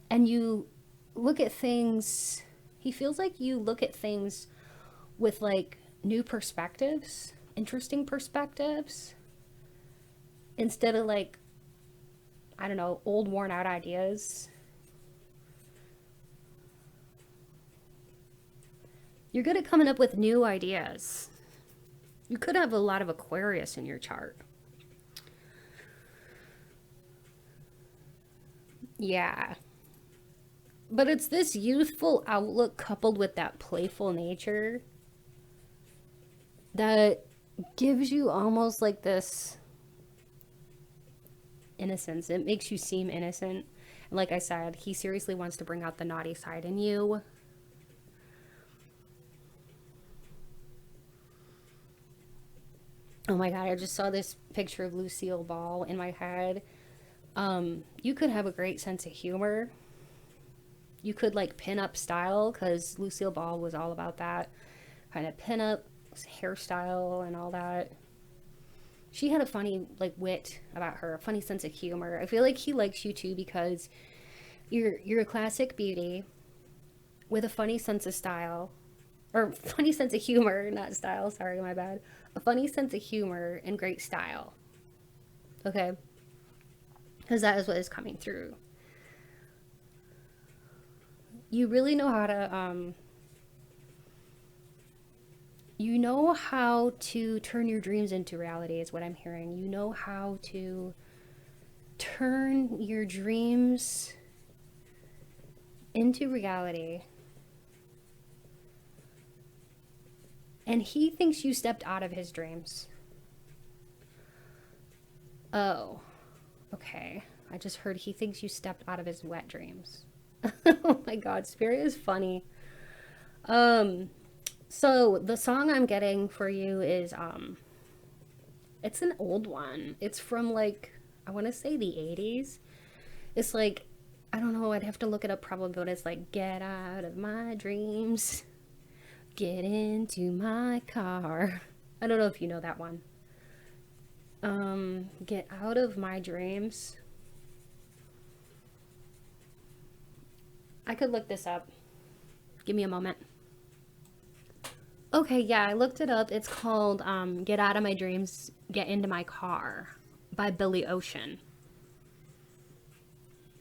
and you look at things. He feels like you look at things with like new perspectives, interesting perspectives, instead of like, I don't know, old worn out ideas. You're good at coming up with new ideas. You could have a lot of Aquarius in your chart. Yeah. But it's this youthful outlook coupled with that playful nature that gives you almost like this innocence. It makes you seem innocent. And like I said, he seriously wants to bring out the naughty side in you. Oh my God, I just saw this picture of Lucille Ball in my head. You could have a great sense of humor. You could like pin up style, because Lucille Ball was all about that kind of pin up hairstyle and all that. She had a funny like wit about her, a funny sense of humor. I feel like he likes you too because you're a classic beauty with a funny sense of style, or funny sense of humor, not style. Sorry, my bad. A funny sense of humor and great style. Okay, because that is what is coming through. You really know how to you know how to turn your dreams into reality is what I'm hearing. You know how to turn your dreams into reality. And he thinks you stepped out of his dreams. Oh, okay. I just heard he thinks you stepped out of his wet dreams. Oh my God, Spirit is funny. So the song I'm getting for you is it's an old one. It's from like, I want to say the 80s. It's like, I don't know, I'd have to look it up probably, but it's like, get out of my dreams, get into my car. I don't know if you know that one. Get out of my dreams. I could look this up. Give me a moment. Okay, yeah, I looked it up. It's called Get Out of My Dreams, Get Into My Car by Billy Ocean.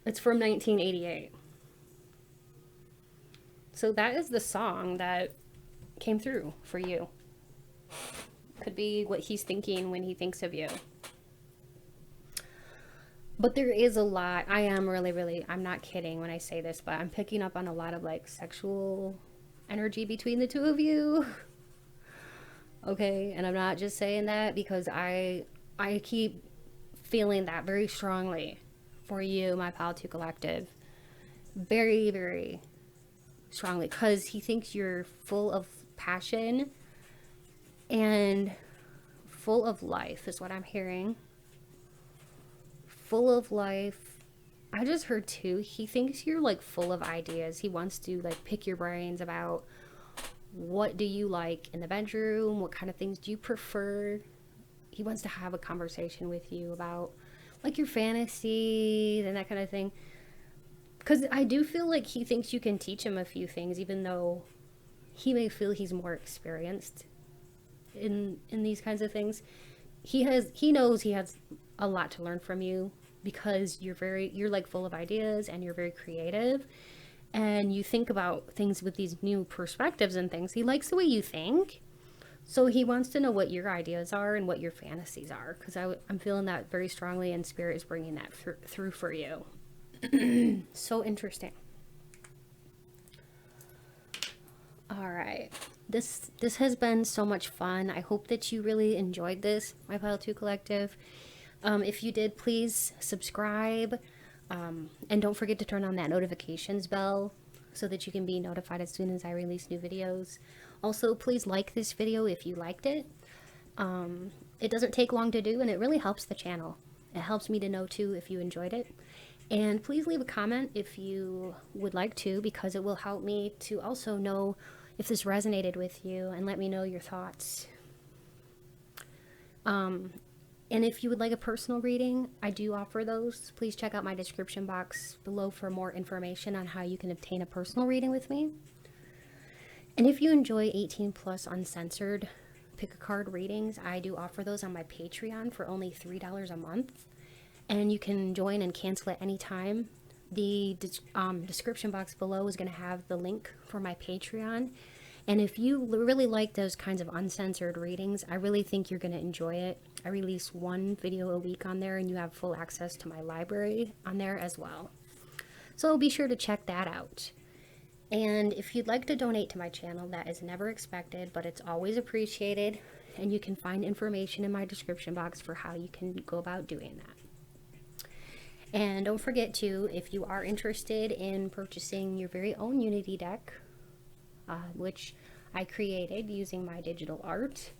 It's from 1988. So that is the song that came through for you. Could be what he's thinking when he thinks of you. But there is a lot. I am really, I'm not kidding when I say this, but I'm picking up on a lot of like sexual energy between the two of you. Okay, and I'm not just saying that because I keep feeling that very strongly for you, my Pal 2 Collective. Very strongly, because he thinks you're full of passion and full of life is what I'm hearing. full of life. I just heard too, he thinks you're like full of ideas. He wants to like pick your brains about what do you like in the bedroom, what kind of things do you prefer. He wants to have a conversation with you about like your fantasies and that kind of thing. Because I do feel like he thinks you can teach him a few things, even though he may feel he's more experienced in these kinds of things. He knows he has a lot to learn from you, because you're like full of ideas and you're very creative and you think about things with these new perspectives and things. He likes the way you think. So he wants to know what your ideas are and what your fantasies are, because I'm feeling that very strongly, and Spirit is bringing that through for you. So interesting. All right. This has been so much fun. I hope that you really enjoyed this, my Pile 2 Collective. If you did, please subscribe. And don't forget to turn on that notifications bell so that you can be notified as soon as I release new videos. Also, please like this video if you liked it. It doesn't take long to do, and it really helps the channel. It helps me to know too if you enjoyed it. And please leave a comment if you would like to, because it will help me to also know if this resonated with you and let me know your thoughts. And if you would like a personal reading, I do offer those. Please check out my description box below for more information on how you can obtain a personal reading with me. And if you enjoy 18+ uncensored pick-a-card readings, I do offer those on my Patreon for only $3 a month. And you can join and cancel at any time. The description box below is going to have the link for my Patreon. And if you really like those kinds of uncensored readings, I really think you're going to enjoy it. I release one video a week on there, and you have full access to my library on there as well. So be sure to check that out. And if you'd like to donate to my channel, that is never expected, but it's always appreciated. And you can find information in my description box for how you can go about doing that. And don't forget to, if you are interested in purchasing your very own Unity deck, which I created using my digital art,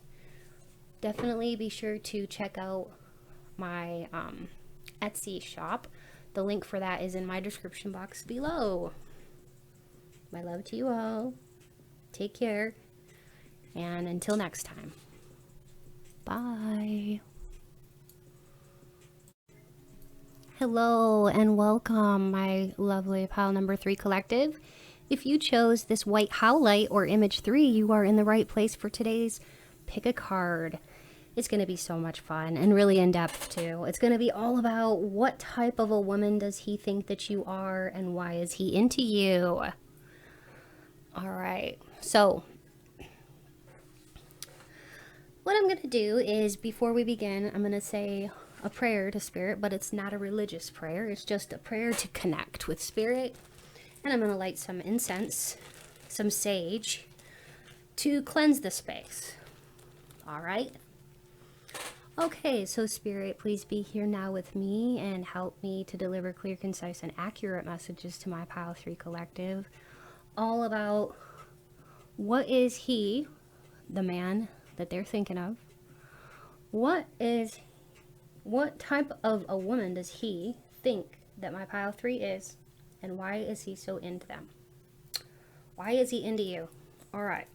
definitely be sure to check out my Etsy shop. The link for that is in my description box below. My love to you all. Take care. And until next time. Bye. Hello and welcome, my lovely Pile number 3 Collective. If you chose this white Howlite or image 3, you are in the right place for today's pick a card. It's going to be so much fun and really in-depth too. It's going to be all about what type of a woman does he think that you are and why is he into you. All right, so what I'm going to do is, before we begin, I'm going to say a prayer to Spirit, but it's not a religious prayer. It's just a prayer to connect with Spirit. And I'm going to light some incense, some sage, to cleanse the space. All right. Okay, so Spirit, please be here now with me and help me to deliver clear, concise, and accurate messages to my Pile 3 Collective. All about what is he, the man that they're thinking of. What type of a woman does he think that my Pile 3 is? And why is he so into them? Why is he into you? All right.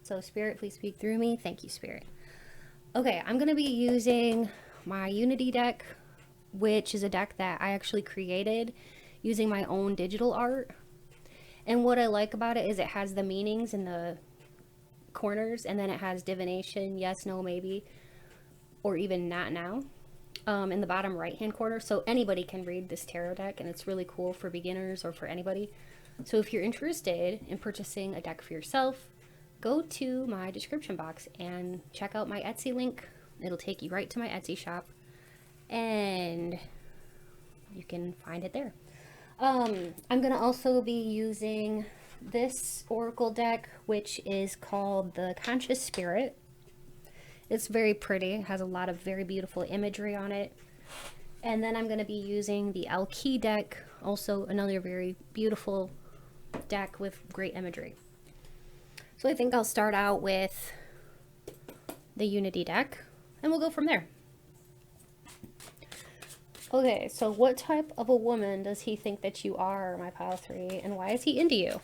So Spirit, please speak through me. Thank you, Spirit. Okay, I'm going to be using my Unity deck, which is a deck that I actually created using my own digital art. And what I like about it is it has the meanings in the corners, and then it has divination, yes, no, maybe, or even not now, in the bottom right hand corner. So anybody can read this tarot deck, and it's really cool for beginners or for anybody. So if you're interested in purchasing a deck for yourself, go to my description box and check out my Etsy link. It'll take you right to my Etsy shop, and you can find it there. I'm gonna also be using this oracle deck, which is called the Conscious Spirit. It's very pretty. It has a lot of very beautiful imagery on it. And then I'm going to be using the Key deck, also another very beautiful deck with great imagery. So I think I'll start out with the Unity deck, and we'll go from there. Okay, so what type of a woman does he think that you are, my pile 3, and why is he into you?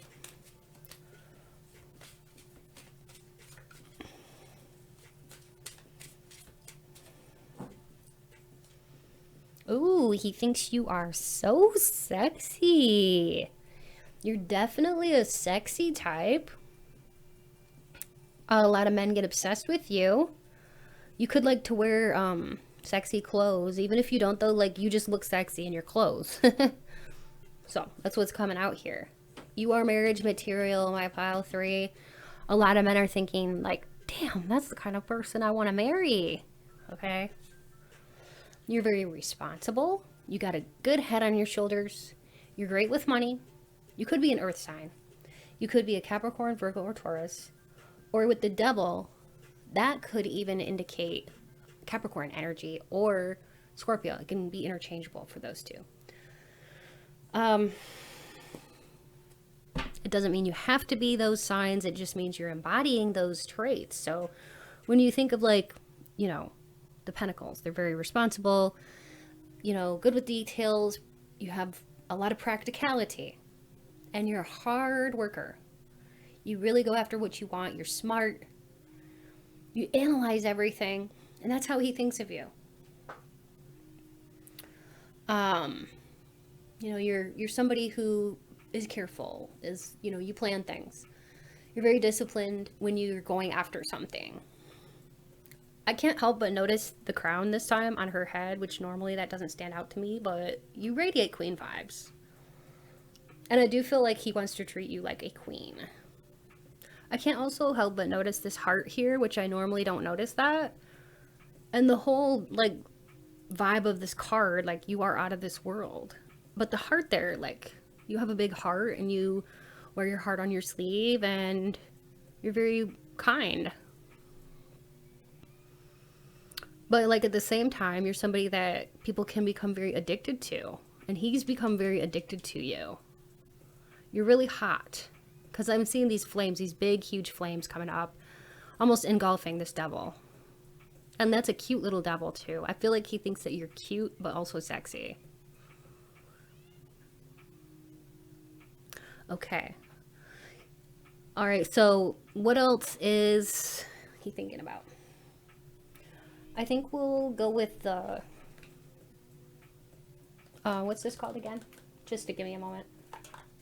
Ooh, he thinks you are so sexy. You're definitely a sexy type. A lot of men get obsessed with you. You could like to wear sexy clothes. Even if you don't though, like you just look sexy in your clothes. So that's what's coming out here. You are marriage material, my pile 3. A lot of men are thinking like, damn, that's the kind of person I want to marry. Okay. You're very responsible. You got a good head on your shoulders. You're great with money. You could be an earth sign. You could be a Capricorn, Virgo, or Taurus. Or with the devil, that could even indicate Capricorn energy or Scorpio. It can be interchangeable for those two. It doesn't mean you have to be those signs. It just means you're embodying those traits. So when you think of like, you know, the Pentacles, they're very responsible, you know, good with details. You have a lot of practicality and you're a hard worker. You really go after what you want. You're smart. You analyze everything, and that's how he thinks of you. You know, you're somebody who is careful, is, you know, you plan things. You're very disciplined when you're going after something. I can't help but notice the crown this time on her head, which normally that doesn't stand out to me, but you radiate queen vibes. And I do feel like he wants to treat you like a queen. I can't also help but notice this heart here, which I normally don't notice that. And the whole, like, vibe of this card, like, you are out of this world. But the heart there, like, you have a big heart and you wear your heart on your sleeve and you're very kind. But, like, at the same time, you're somebody that people can become very addicted to. And he's become very addicted to you. You're really hot. Because I'm seeing these flames, these big, huge flames coming up, almost engulfing this devil. And that's a cute little devil, too. I feel like he thinks that you're cute, but also sexy. Okay. All right, so what else is he thinking about? I think we'll go with the... what's this called again? Just to give me a moment.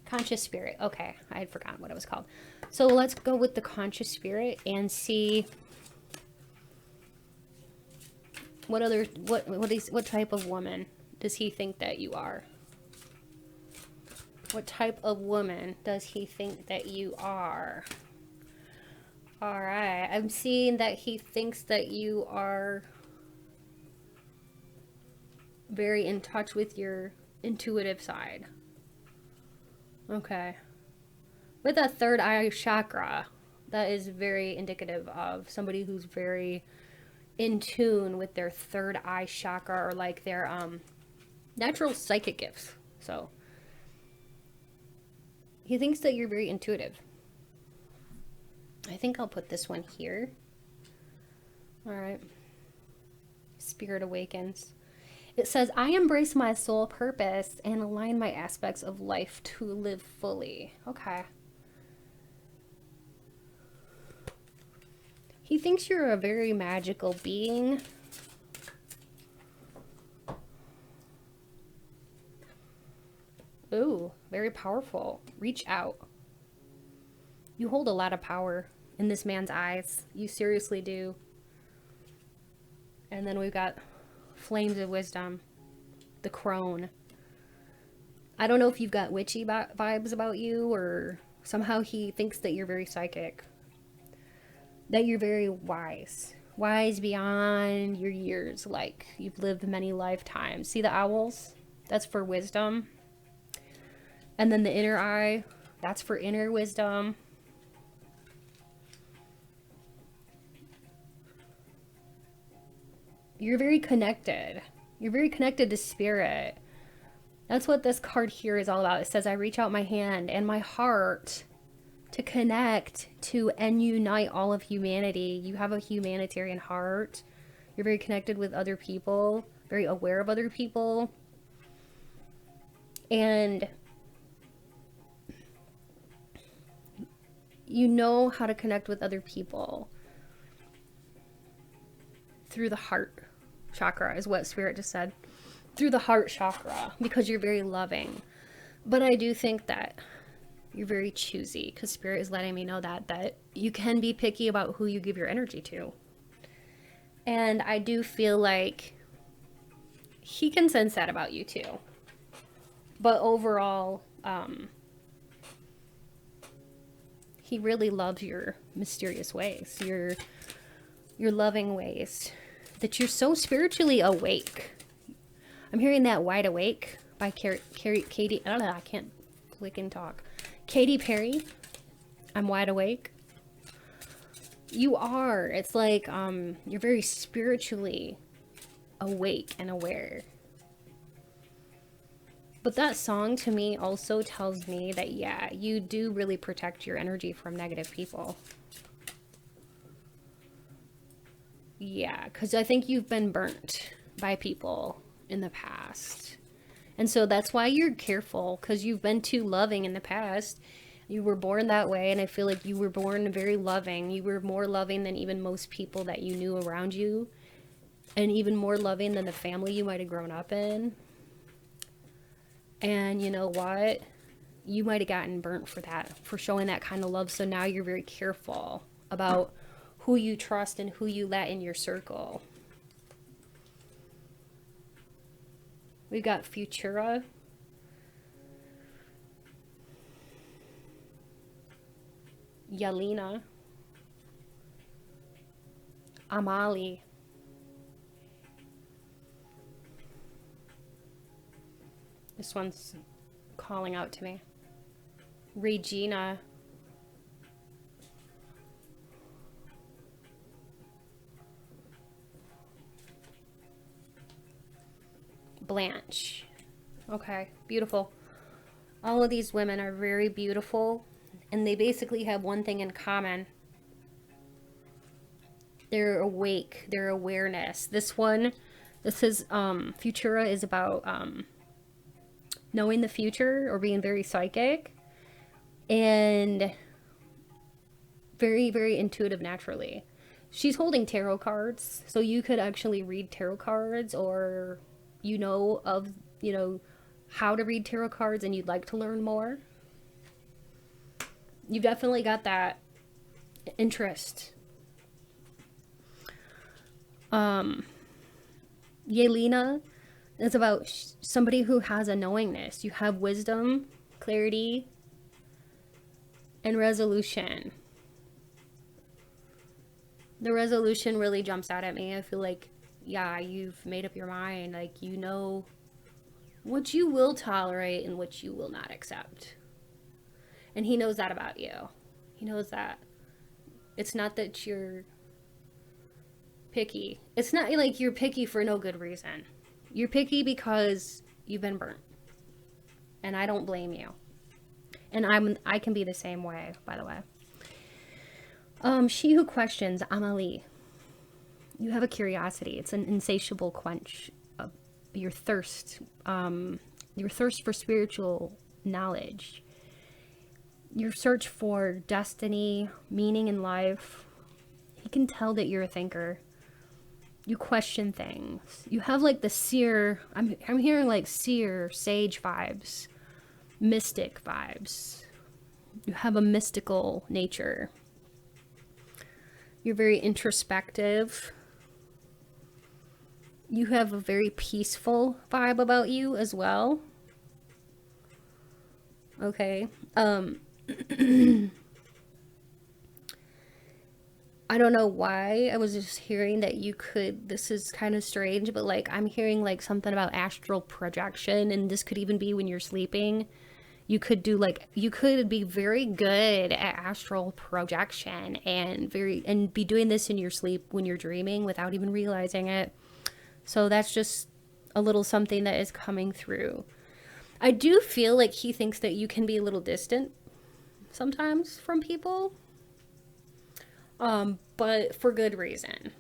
Conscious spirit. Okay, I had forgotten what it was called. So let's go with the conscious spirit and see what type of woman does he think that you are? What type of woman does he think that you are? All right, I'm seeing that he thinks that you are very in touch with your intuitive side. Okay. With that third eye chakra, that is very indicative of somebody who's very in tune with their third eye chakra or like their natural psychic gifts. So he thinks that you're very intuitive. I think I'll put this one here. All right. Spirit awakens. It says, I embrace my soul purpose and align my aspects of life to live fully. Okay. He thinks you're a very magical being. Ooh, very powerful. Reach out. You hold a lot of power in this man's eyes. You seriously do. And then we've got flames of wisdom, the crone. I don't know if you've got witchy vibes about you, or somehow he thinks that you're very psychic, that you're very wise beyond your years, like you've lived many lifetimes. See the owls? That's for wisdom. And then the inner eye, that's for inner wisdom. You're very connected. You're very connected to spirit. That's what this card here is all about. It says, I reach out my hand and my heart to connect to and unite all of humanity. You have a humanitarian heart. You're very connected with other people. very aware of other people, and you know how to connect with other people through the heart chakra, is what Spirit just said. Through the heart chakra, because you're very loving. But I do think that you're very choosy, because Spirit is letting me know that you can be picky about who you give your energy to. And I do feel like he can sense that about you too. But overall, he really loves your mysterious ways, your loving ways, that you're so spiritually awake. I'm hearing that Wide Awake by Katy, I don't know, I can't click and talk. Katy Perry, I'm wide awake. You are. It's like you're very spiritually awake and aware. But that song to me also tells me that, yeah, you do really protect your energy from negative people. Yeah, because I think you've been burnt by people in the past. And so that's why you're careful, because you've been too loving in the past. You were born that way, and I feel like you were born very loving. You were more loving than even most people that you knew around you, and even more loving than the family you might have grown up in. And you know what? You might have gotten burnt for that, for showing that kind of love. So now you're very careful about who you trust and who you let in your circle. We've got Futura. Yelena. Amali. This one's calling out to me. Regina. Blanche. Okay, beautiful. All of these women are very beautiful, and they basically have one thing in common. They're awake, their awareness. This is Futura is about knowing the future, or being very psychic, and very, very intuitive naturally. She's holding tarot cards, so you could actually read tarot cards, or how to read tarot cards and you'd like to learn more. You've definitely got that interest. Yelena is about somebody who has a knowingness. You have wisdom, clarity, and resolution. The resolution really jumps out at me. I feel like, yeah, you've made up your mind. Like, you know what you will tolerate and what you will not accept. And he knows that about you. He knows that. It's not that you're picky. It's not like you're picky for no good reason. You're picky because you've been burnt. And I don't blame you. And I can be the same way, by the way. She who questions, Amalie. You have a curiosity. It's an insatiable quench of your thirst for spiritual knowledge. Your search for destiny, meaning in life. He can tell that you're a thinker. You question things. You have like the seer, I'm hearing like seer, sage vibes, mystic vibes. You have a mystical nature. You're very introspective. You have a very peaceful vibe about you as well. Okay. I don't know why. I was just hearing that you could, this is kind of strange, but like I'm hearing like something about astral projection, and this could even be when you're sleeping. You could be very good at astral projection and be doing this in your sleep when you're dreaming without even realizing it. So that's just a little something that is coming through. I do feel like he thinks that you can be a little distant sometimes from people. But for good reason.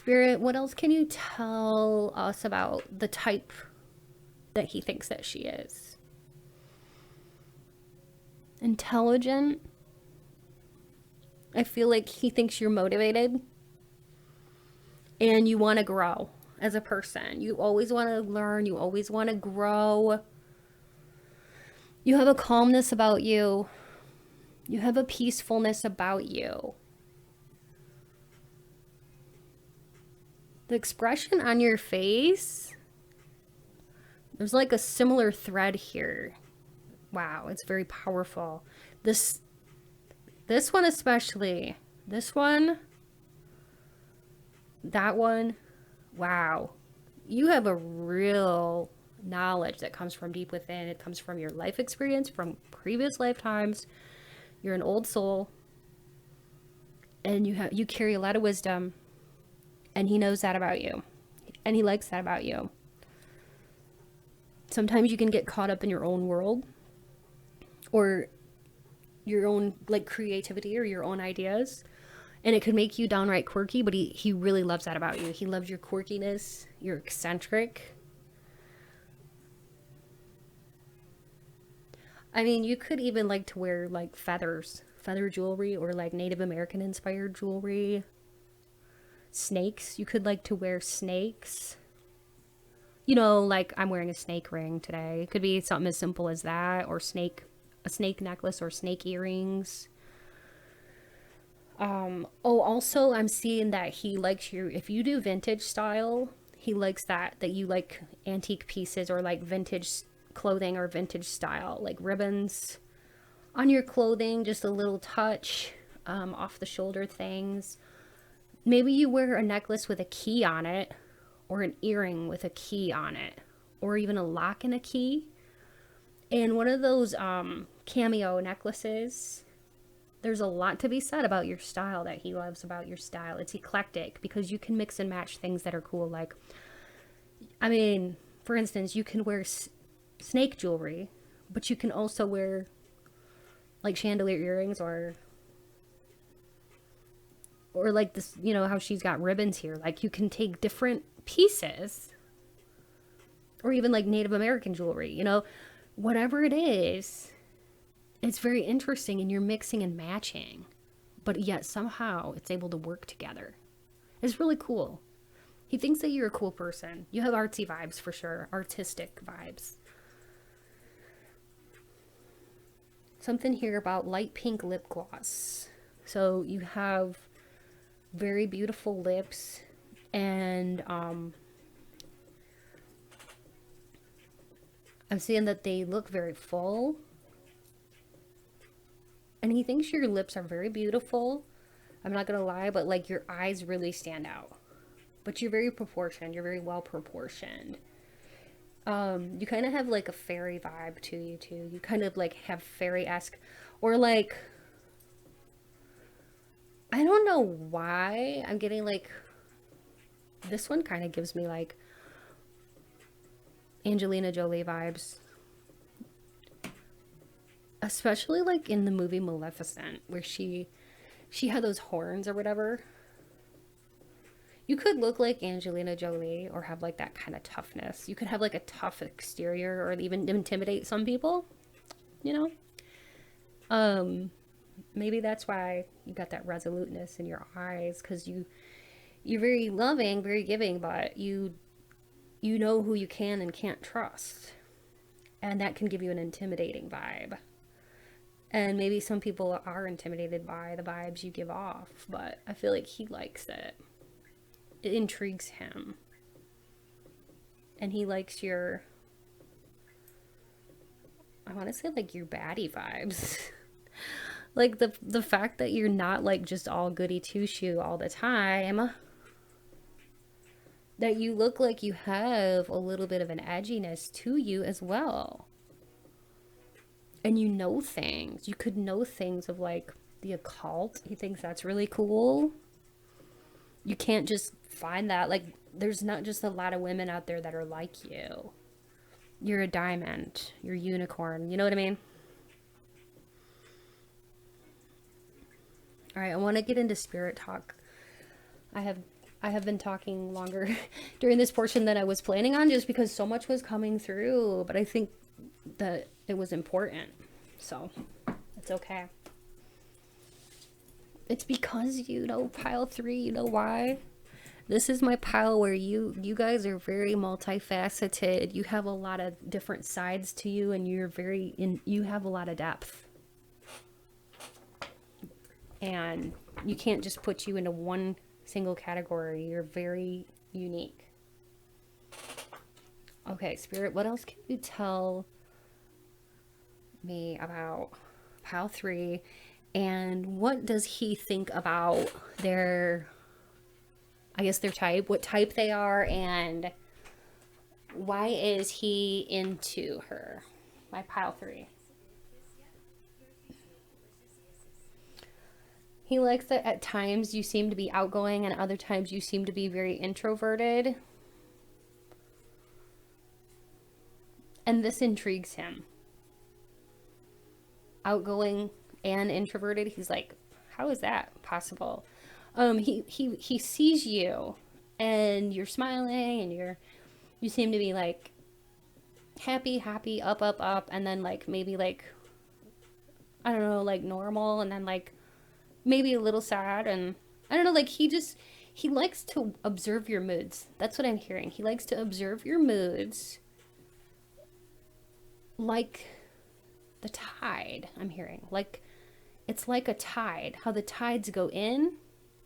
Spirit, what else can you tell us about the type that he thinks that she is? Intelligent. I feel like he thinks you're motivated and you want to grow as a person. You always want to learn. You always want to grow. You have a calmness about you. You have a peacefulness about you. The expression on your face, there's like a similar thread here. Wow, it's very powerful. This one especially. This one. That one. Wow. You have a real knowledge that comes from deep within. It comes from your life experience, from previous lifetimes. You're an old soul. And you carry a lot of wisdom. And he knows that about you. And he likes that about you. Sometimes you can get caught up in your own world. Or your own like creativity or your own ideas. And it could make you downright quirky, but he really loves that about you. He loves your quirkiness. You're eccentric. I mean, you could even like to wear like feather jewelry, or like Native American inspired jewelry. Snakes. You could like to wear snakes. You know, like I'm wearing a snake ring today. It could be something as simple as that, or a snake necklace, or snake earrings. Oh, also I'm seeing that he likes you, if you do vintage style, he likes that you like antique pieces, or like vintage clothing, or vintage style, like ribbons on your clothing, just a little touch, off the shoulder things. Maybe you wear a necklace with a key on it, or an earring with a key on it, or even a lock and a key. And one of those cameo necklaces, there's a lot to be said about your style that he loves about your style. It's eclectic because you can mix and match things that are cool. Like, I mean, for instance, you can wear snake jewelry, but you can also wear like chandelier earrings, or like this, you know, how she's got ribbons here. Like, you can take different pieces, or even like Native American jewelry, you know, whatever it is. It's very interesting, and you're mixing and matching, but yet somehow it's able to work together. It's really cool. He thinks that you're a cool person. You have artsy vibes for sure, artistic vibes. Something here about light pink lip gloss. So you have very beautiful lips, and I'm seeing that they look very full. And he thinks your lips are very beautiful. I'm not gonna lie, but like your eyes really stand out. But you're very proportioned. You're very well proportioned. You kind of have like a fairy vibe to you too. You kind of like have fairy-esque, or like, I don't know why I'm getting like, this one kind of gives me like Angelina Jolie vibes. Especially like in the movie Maleficent, where she had those horns or whatever. You could look like Angelina Jolie, or have like that kind of toughness. You could have like a tough exterior, or even intimidate some people, you know? Maybe that's why you got that resoluteness in your eyes, because you're very loving, very giving, but you know who you can and can't trust. And that can give you an intimidating vibe. And maybe some people are intimidated by the vibes you give off, but I feel like he likes it. It intrigues him. And he likes your, I want to say like your baddie vibes. Like the fact that you're not like just all goody two-shoe all the time. That you look like you have a little bit of an edginess to you as well. And you know things. You could know things of like the occult. He thinks that's really cool. You can't just find that. Like, there's not just a lot of women out there that are like you. You're a diamond. You're a unicorn. You know what I mean? All right, I want to get into spirit talk. I have I have been talking longer during this portion than I was planning on just because so much was coming through, but I think that it was important. So it's okay. It's because, you know, pile 3, you know why? This is my pile where you guys are very multifaceted. You have a lot of different sides to you, and you have a lot of depth. And you can't just put you into one single category. You're very unique. Okay, Spirit, what else can you tell me about pile 3? And what does he think about their, I guess, their type, what type they are, and why is he into her? My pile 3. He likes that at times you seem to be outgoing and other times you seem to be very introverted. And this intrigues him. Outgoing and introverted. He's like, how is that possible? He sees you and you're smiling and you seem to be like happy, up, and then like maybe like, I don't know, like normal, and then like maybe a little sad, and I don't know, like he likes to observe your moods. That's what I'm hearing. He likes to observe your moods like the tide, I'm hearing. Like it's like a tide, how the tides go in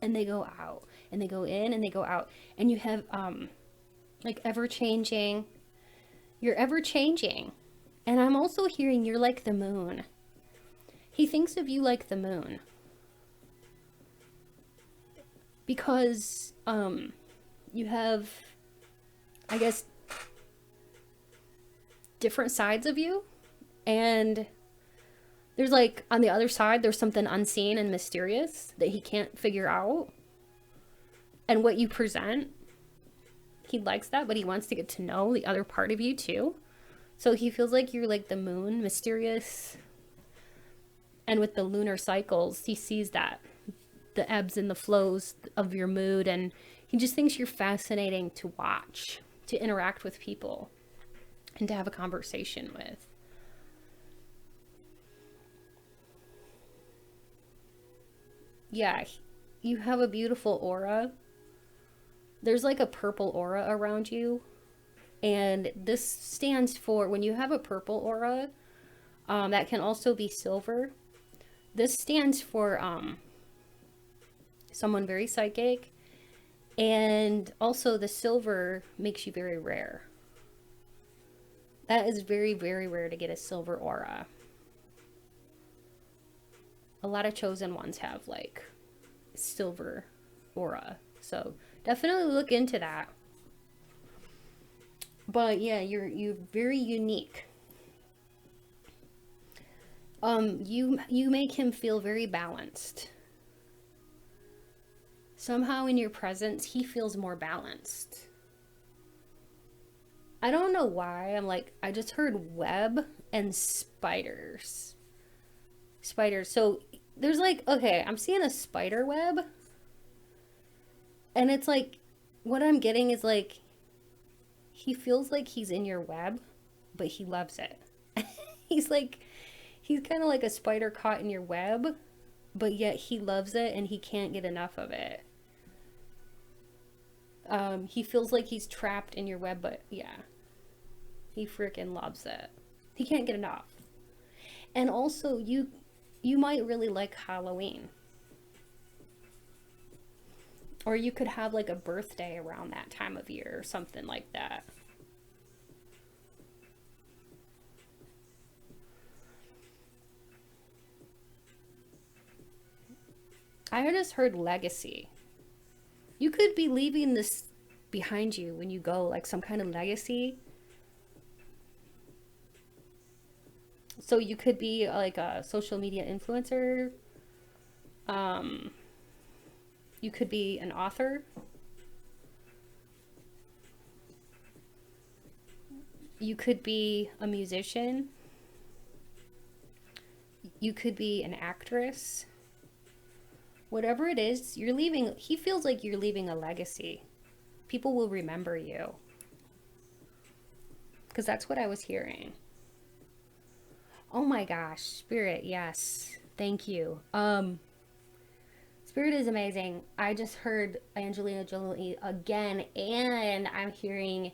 and they go out, and they go in and they go out, and you have like ever changing. You're ever changing. And I'm also hearing you're like the moon. He thinks of you like the moon. Because you have, I guess, different sides of you, and there's like on the other side there's something unseen and mysterious that he can't figure out, and what you present, he likes that, but he wants to get to know the other part of you too. So he feels like you're like the moon, mysterious, and with the lunar cycles he sees that, the ebbs and the flows of your mood, and he just thinks you're fascinating to watch, to interact with people, and to have a conversation with. Yeah, you have a beautiful aura. There's like a purple aura around you, and this stands for, when you have a purple aura, that can also be silver. This stands for someone very psychic, and also the silver makes you very rare. That is very, very rare to get a silver aura. A lot of chosen ones have like silver aura, so definitely look into that. But yeah, you're very unique. You make him feel very balanced. Somehow in your presence, he feels more balanced. I don't know why. I'm like, I just heard web and spiders. Spiders. So there's like, okay, I'm seeing a spider web. And it's like, what I'm getting is like, he feels like he's in your web, but he loves it. He's kind of like a spider caught in your web, but yet he loves it and he can't get enough of it. He feels like he's trapped in your web, but yeah, he freaking loves it. He can't get enough. And also, you might really like Halloween. Or you could have like a birthday around that time of year or something like that. I just heard legacy. You could be leaving this behind you when you go, like some kind of legacy. So you could be like a social media influencer. You could be an author. You could be a musician. You could be an actress. Whatever it is, you're leaving, he feels like you're leaving a legacy. People will remember you. Because that's what I was hearing. Oh my gosh, Spirit, yes. Thank you. Spirit is amazing. I just heard Angelina Jolie again, and I'm hearing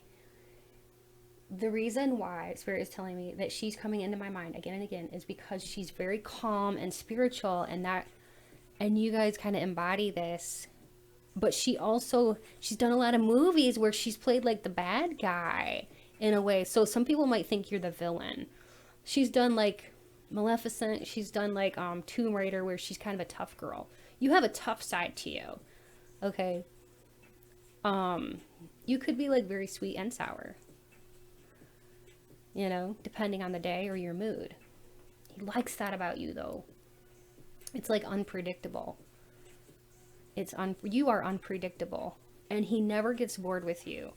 the reason why Spirit is telling me that she's coming into my mind again and again is because she's very calm and spiritual, and you guys kind of embody this. But she's done a lot of movies where she's played like the bad guy in a way. So some people might think you're the villain. She's done like Maleficent. She's done like Tomb Raider, where she's kind of a tough girl. You have a tough side to you. Okay. You could be like very sweet and sour. You know, depending on the day or your mood. He likes that about you though. It's like unpredictable. You are unpredictable, and he never gets bored with you.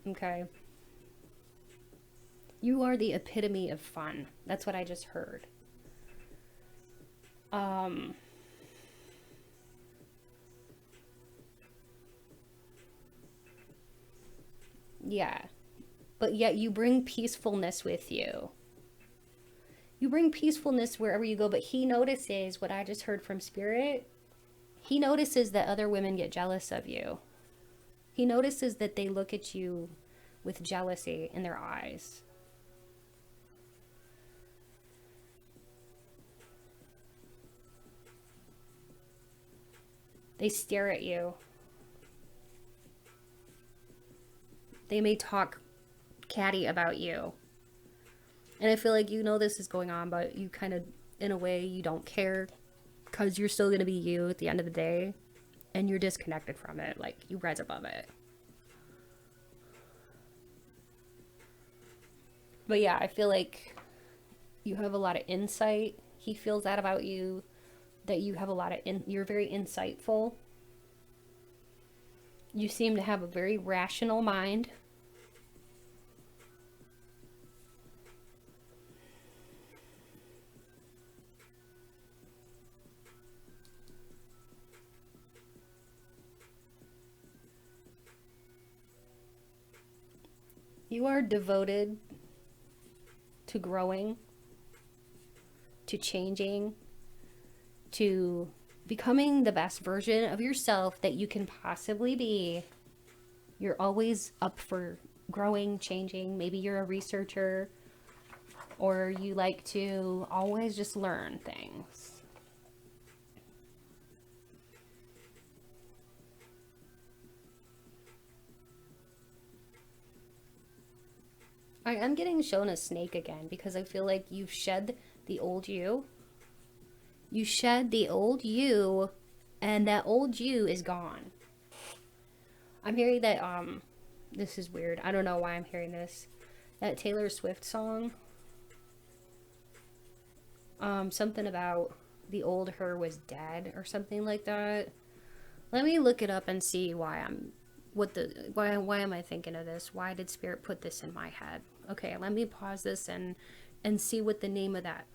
Okay? You are the epitome of fun. That's what I just heard. Yeah. But yet you bring peacefulness with you. You bring peacefulness wherever you go, but he notices what I just heard from Spirit. He notices that other women get jealous of you. He notices that they look at you with jealousy in their eyes. They stare at you. They may talk catty about you. And I feel like you know this is going on, but you kind of, in a way, you don't care. Because you're still going to be you at the end of the day. And you're disconnected from it. Like, you rise above it. But yeah, I feel like you have a lot of insight. He feels that about you. That you have a lot of, you're very insightful. You seem to have a very rational mind. You are devoted to growing, to changing, to becoming the best version of yourself that you can possibly be. You're always up for growing, changing. Maybe you're a researcher, or you like to always just learn things. I am getting shown a snake again because I feel like you've shed the old you. You shed the old you, and that old you is gone. I'm hearing that, this is weird. I don't know why I'm hearing this. That Taylor Swift song. Something about the old her was dead or something like that. Let me look it up and see why why am I thinking of this? Why did Spirit put this in my head? Okay, let me pause this and see what the name of that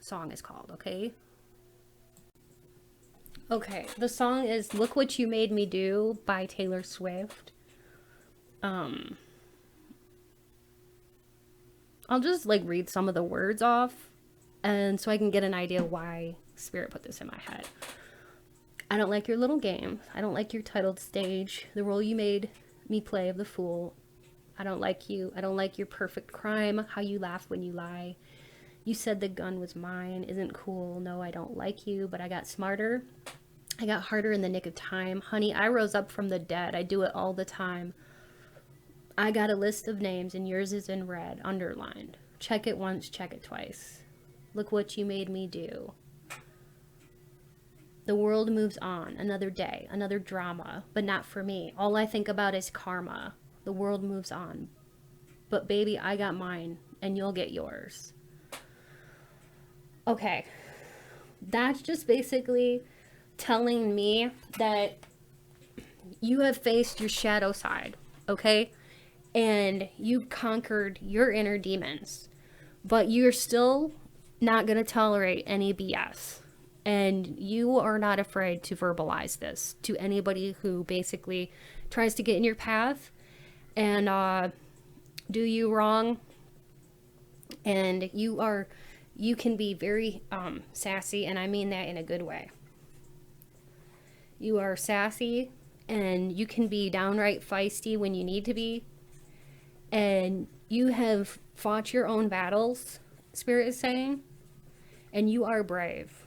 song is called, okay? Okay, the song is Look What You Made Me Do by Taylor Swift. I'll just like read some of the words off, and so I can get an idea why Spirit put this in my head. I don't like your little game. I don't like your titled stage. The role you made me play of the fool. I don't like you. I don't like your perfect crime. How you laugh when you lie. You said the gun was mine. Isn't cool. No, I don't like you, but I got smarter. I got harder in the nick of time. Honey, I rose up from the dead. I do it all the time. I got a list of names, and yours is in red, underlined. Check it once, check it twice. Look what you made me do. The world moves on. Another day, another drama, but not for me. All I think about is karma. The world moves on. But baby, I got mine, and you'll get yours. Okay. That's just basically telling me that you have faced your shadow side, okay? And you conquered your inner demons. But you're still not going to tolerate any BS. And you are not afraid to verbalize this to anybody who basically tries to get in your path and do you wrong. And you can be very sassy, and I mean that in a good way. You are sassy, and you can be downright feisty when you need to be. And you have fought your own battles, Spirit is saying, and you are brave.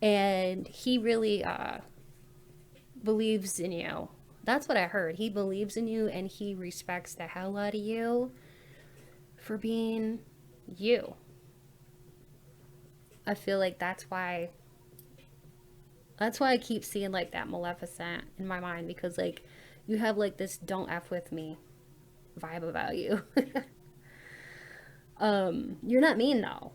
And he really believes in you. That's what I heard. He believes in you, and he respects the hell out of you for being you. I feel like that's why I keep seeing like that Maleficent in my mind, because like you have like this don't F with me vibe about you. You're not mean though.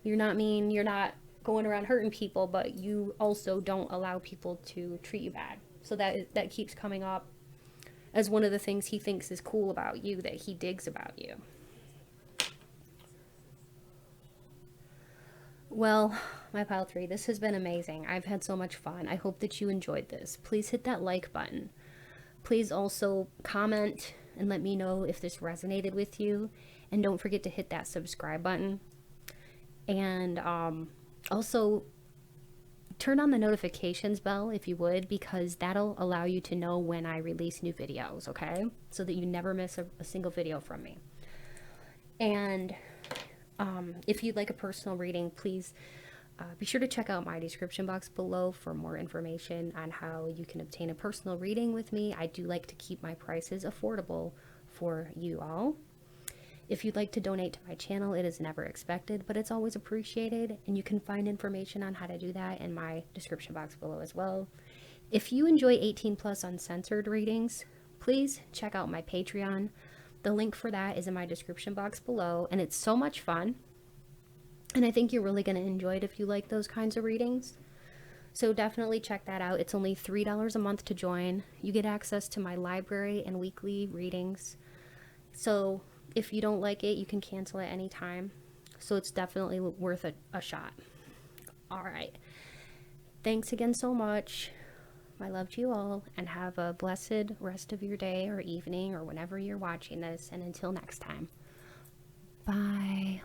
You're not mean, you're not going around hurting people, but you also don't allow people to treat you bad. So that keeps coming up as one of the things he thinks is cool about you, that he digs about you. Well, my pile 3, this has been amazing. I've had so much fun. I hope that you enjoyed this. Please hit that like button. Please also comment and let me know if this resonated with you. And don't forget to hit that subscribe button. And also turn on the notifications bell if you would, because that'll allow you to know when I release new videos, okay? So that you never miss a single video from me. And if you'd like a personal reading, please be sure to check out my description box below for more information on how you can obtain a personal reading with me. I do like to keep my prices affordable for you all. If you'd like to donate to my channel, it is never expected, but it's always appreciated, and you can find information on how to do that in my description box below as well. If you enjoy 18+ uncensored readings, please check out my Patreon. The link for that is in my description box below, and it's so much fun. And I think you're really going to enjoy it if you like those kinds of readings. So definitely check that out. It's only $3 a month to join. You get access to my library and weekly readings. So if you don't like it, you can cancel at any time. So it's definitely worth a shot. All right. Thanks again so much. My love to you all, and have a blessed rest of your day or evening or whenever you're watching this. And until next time, bye.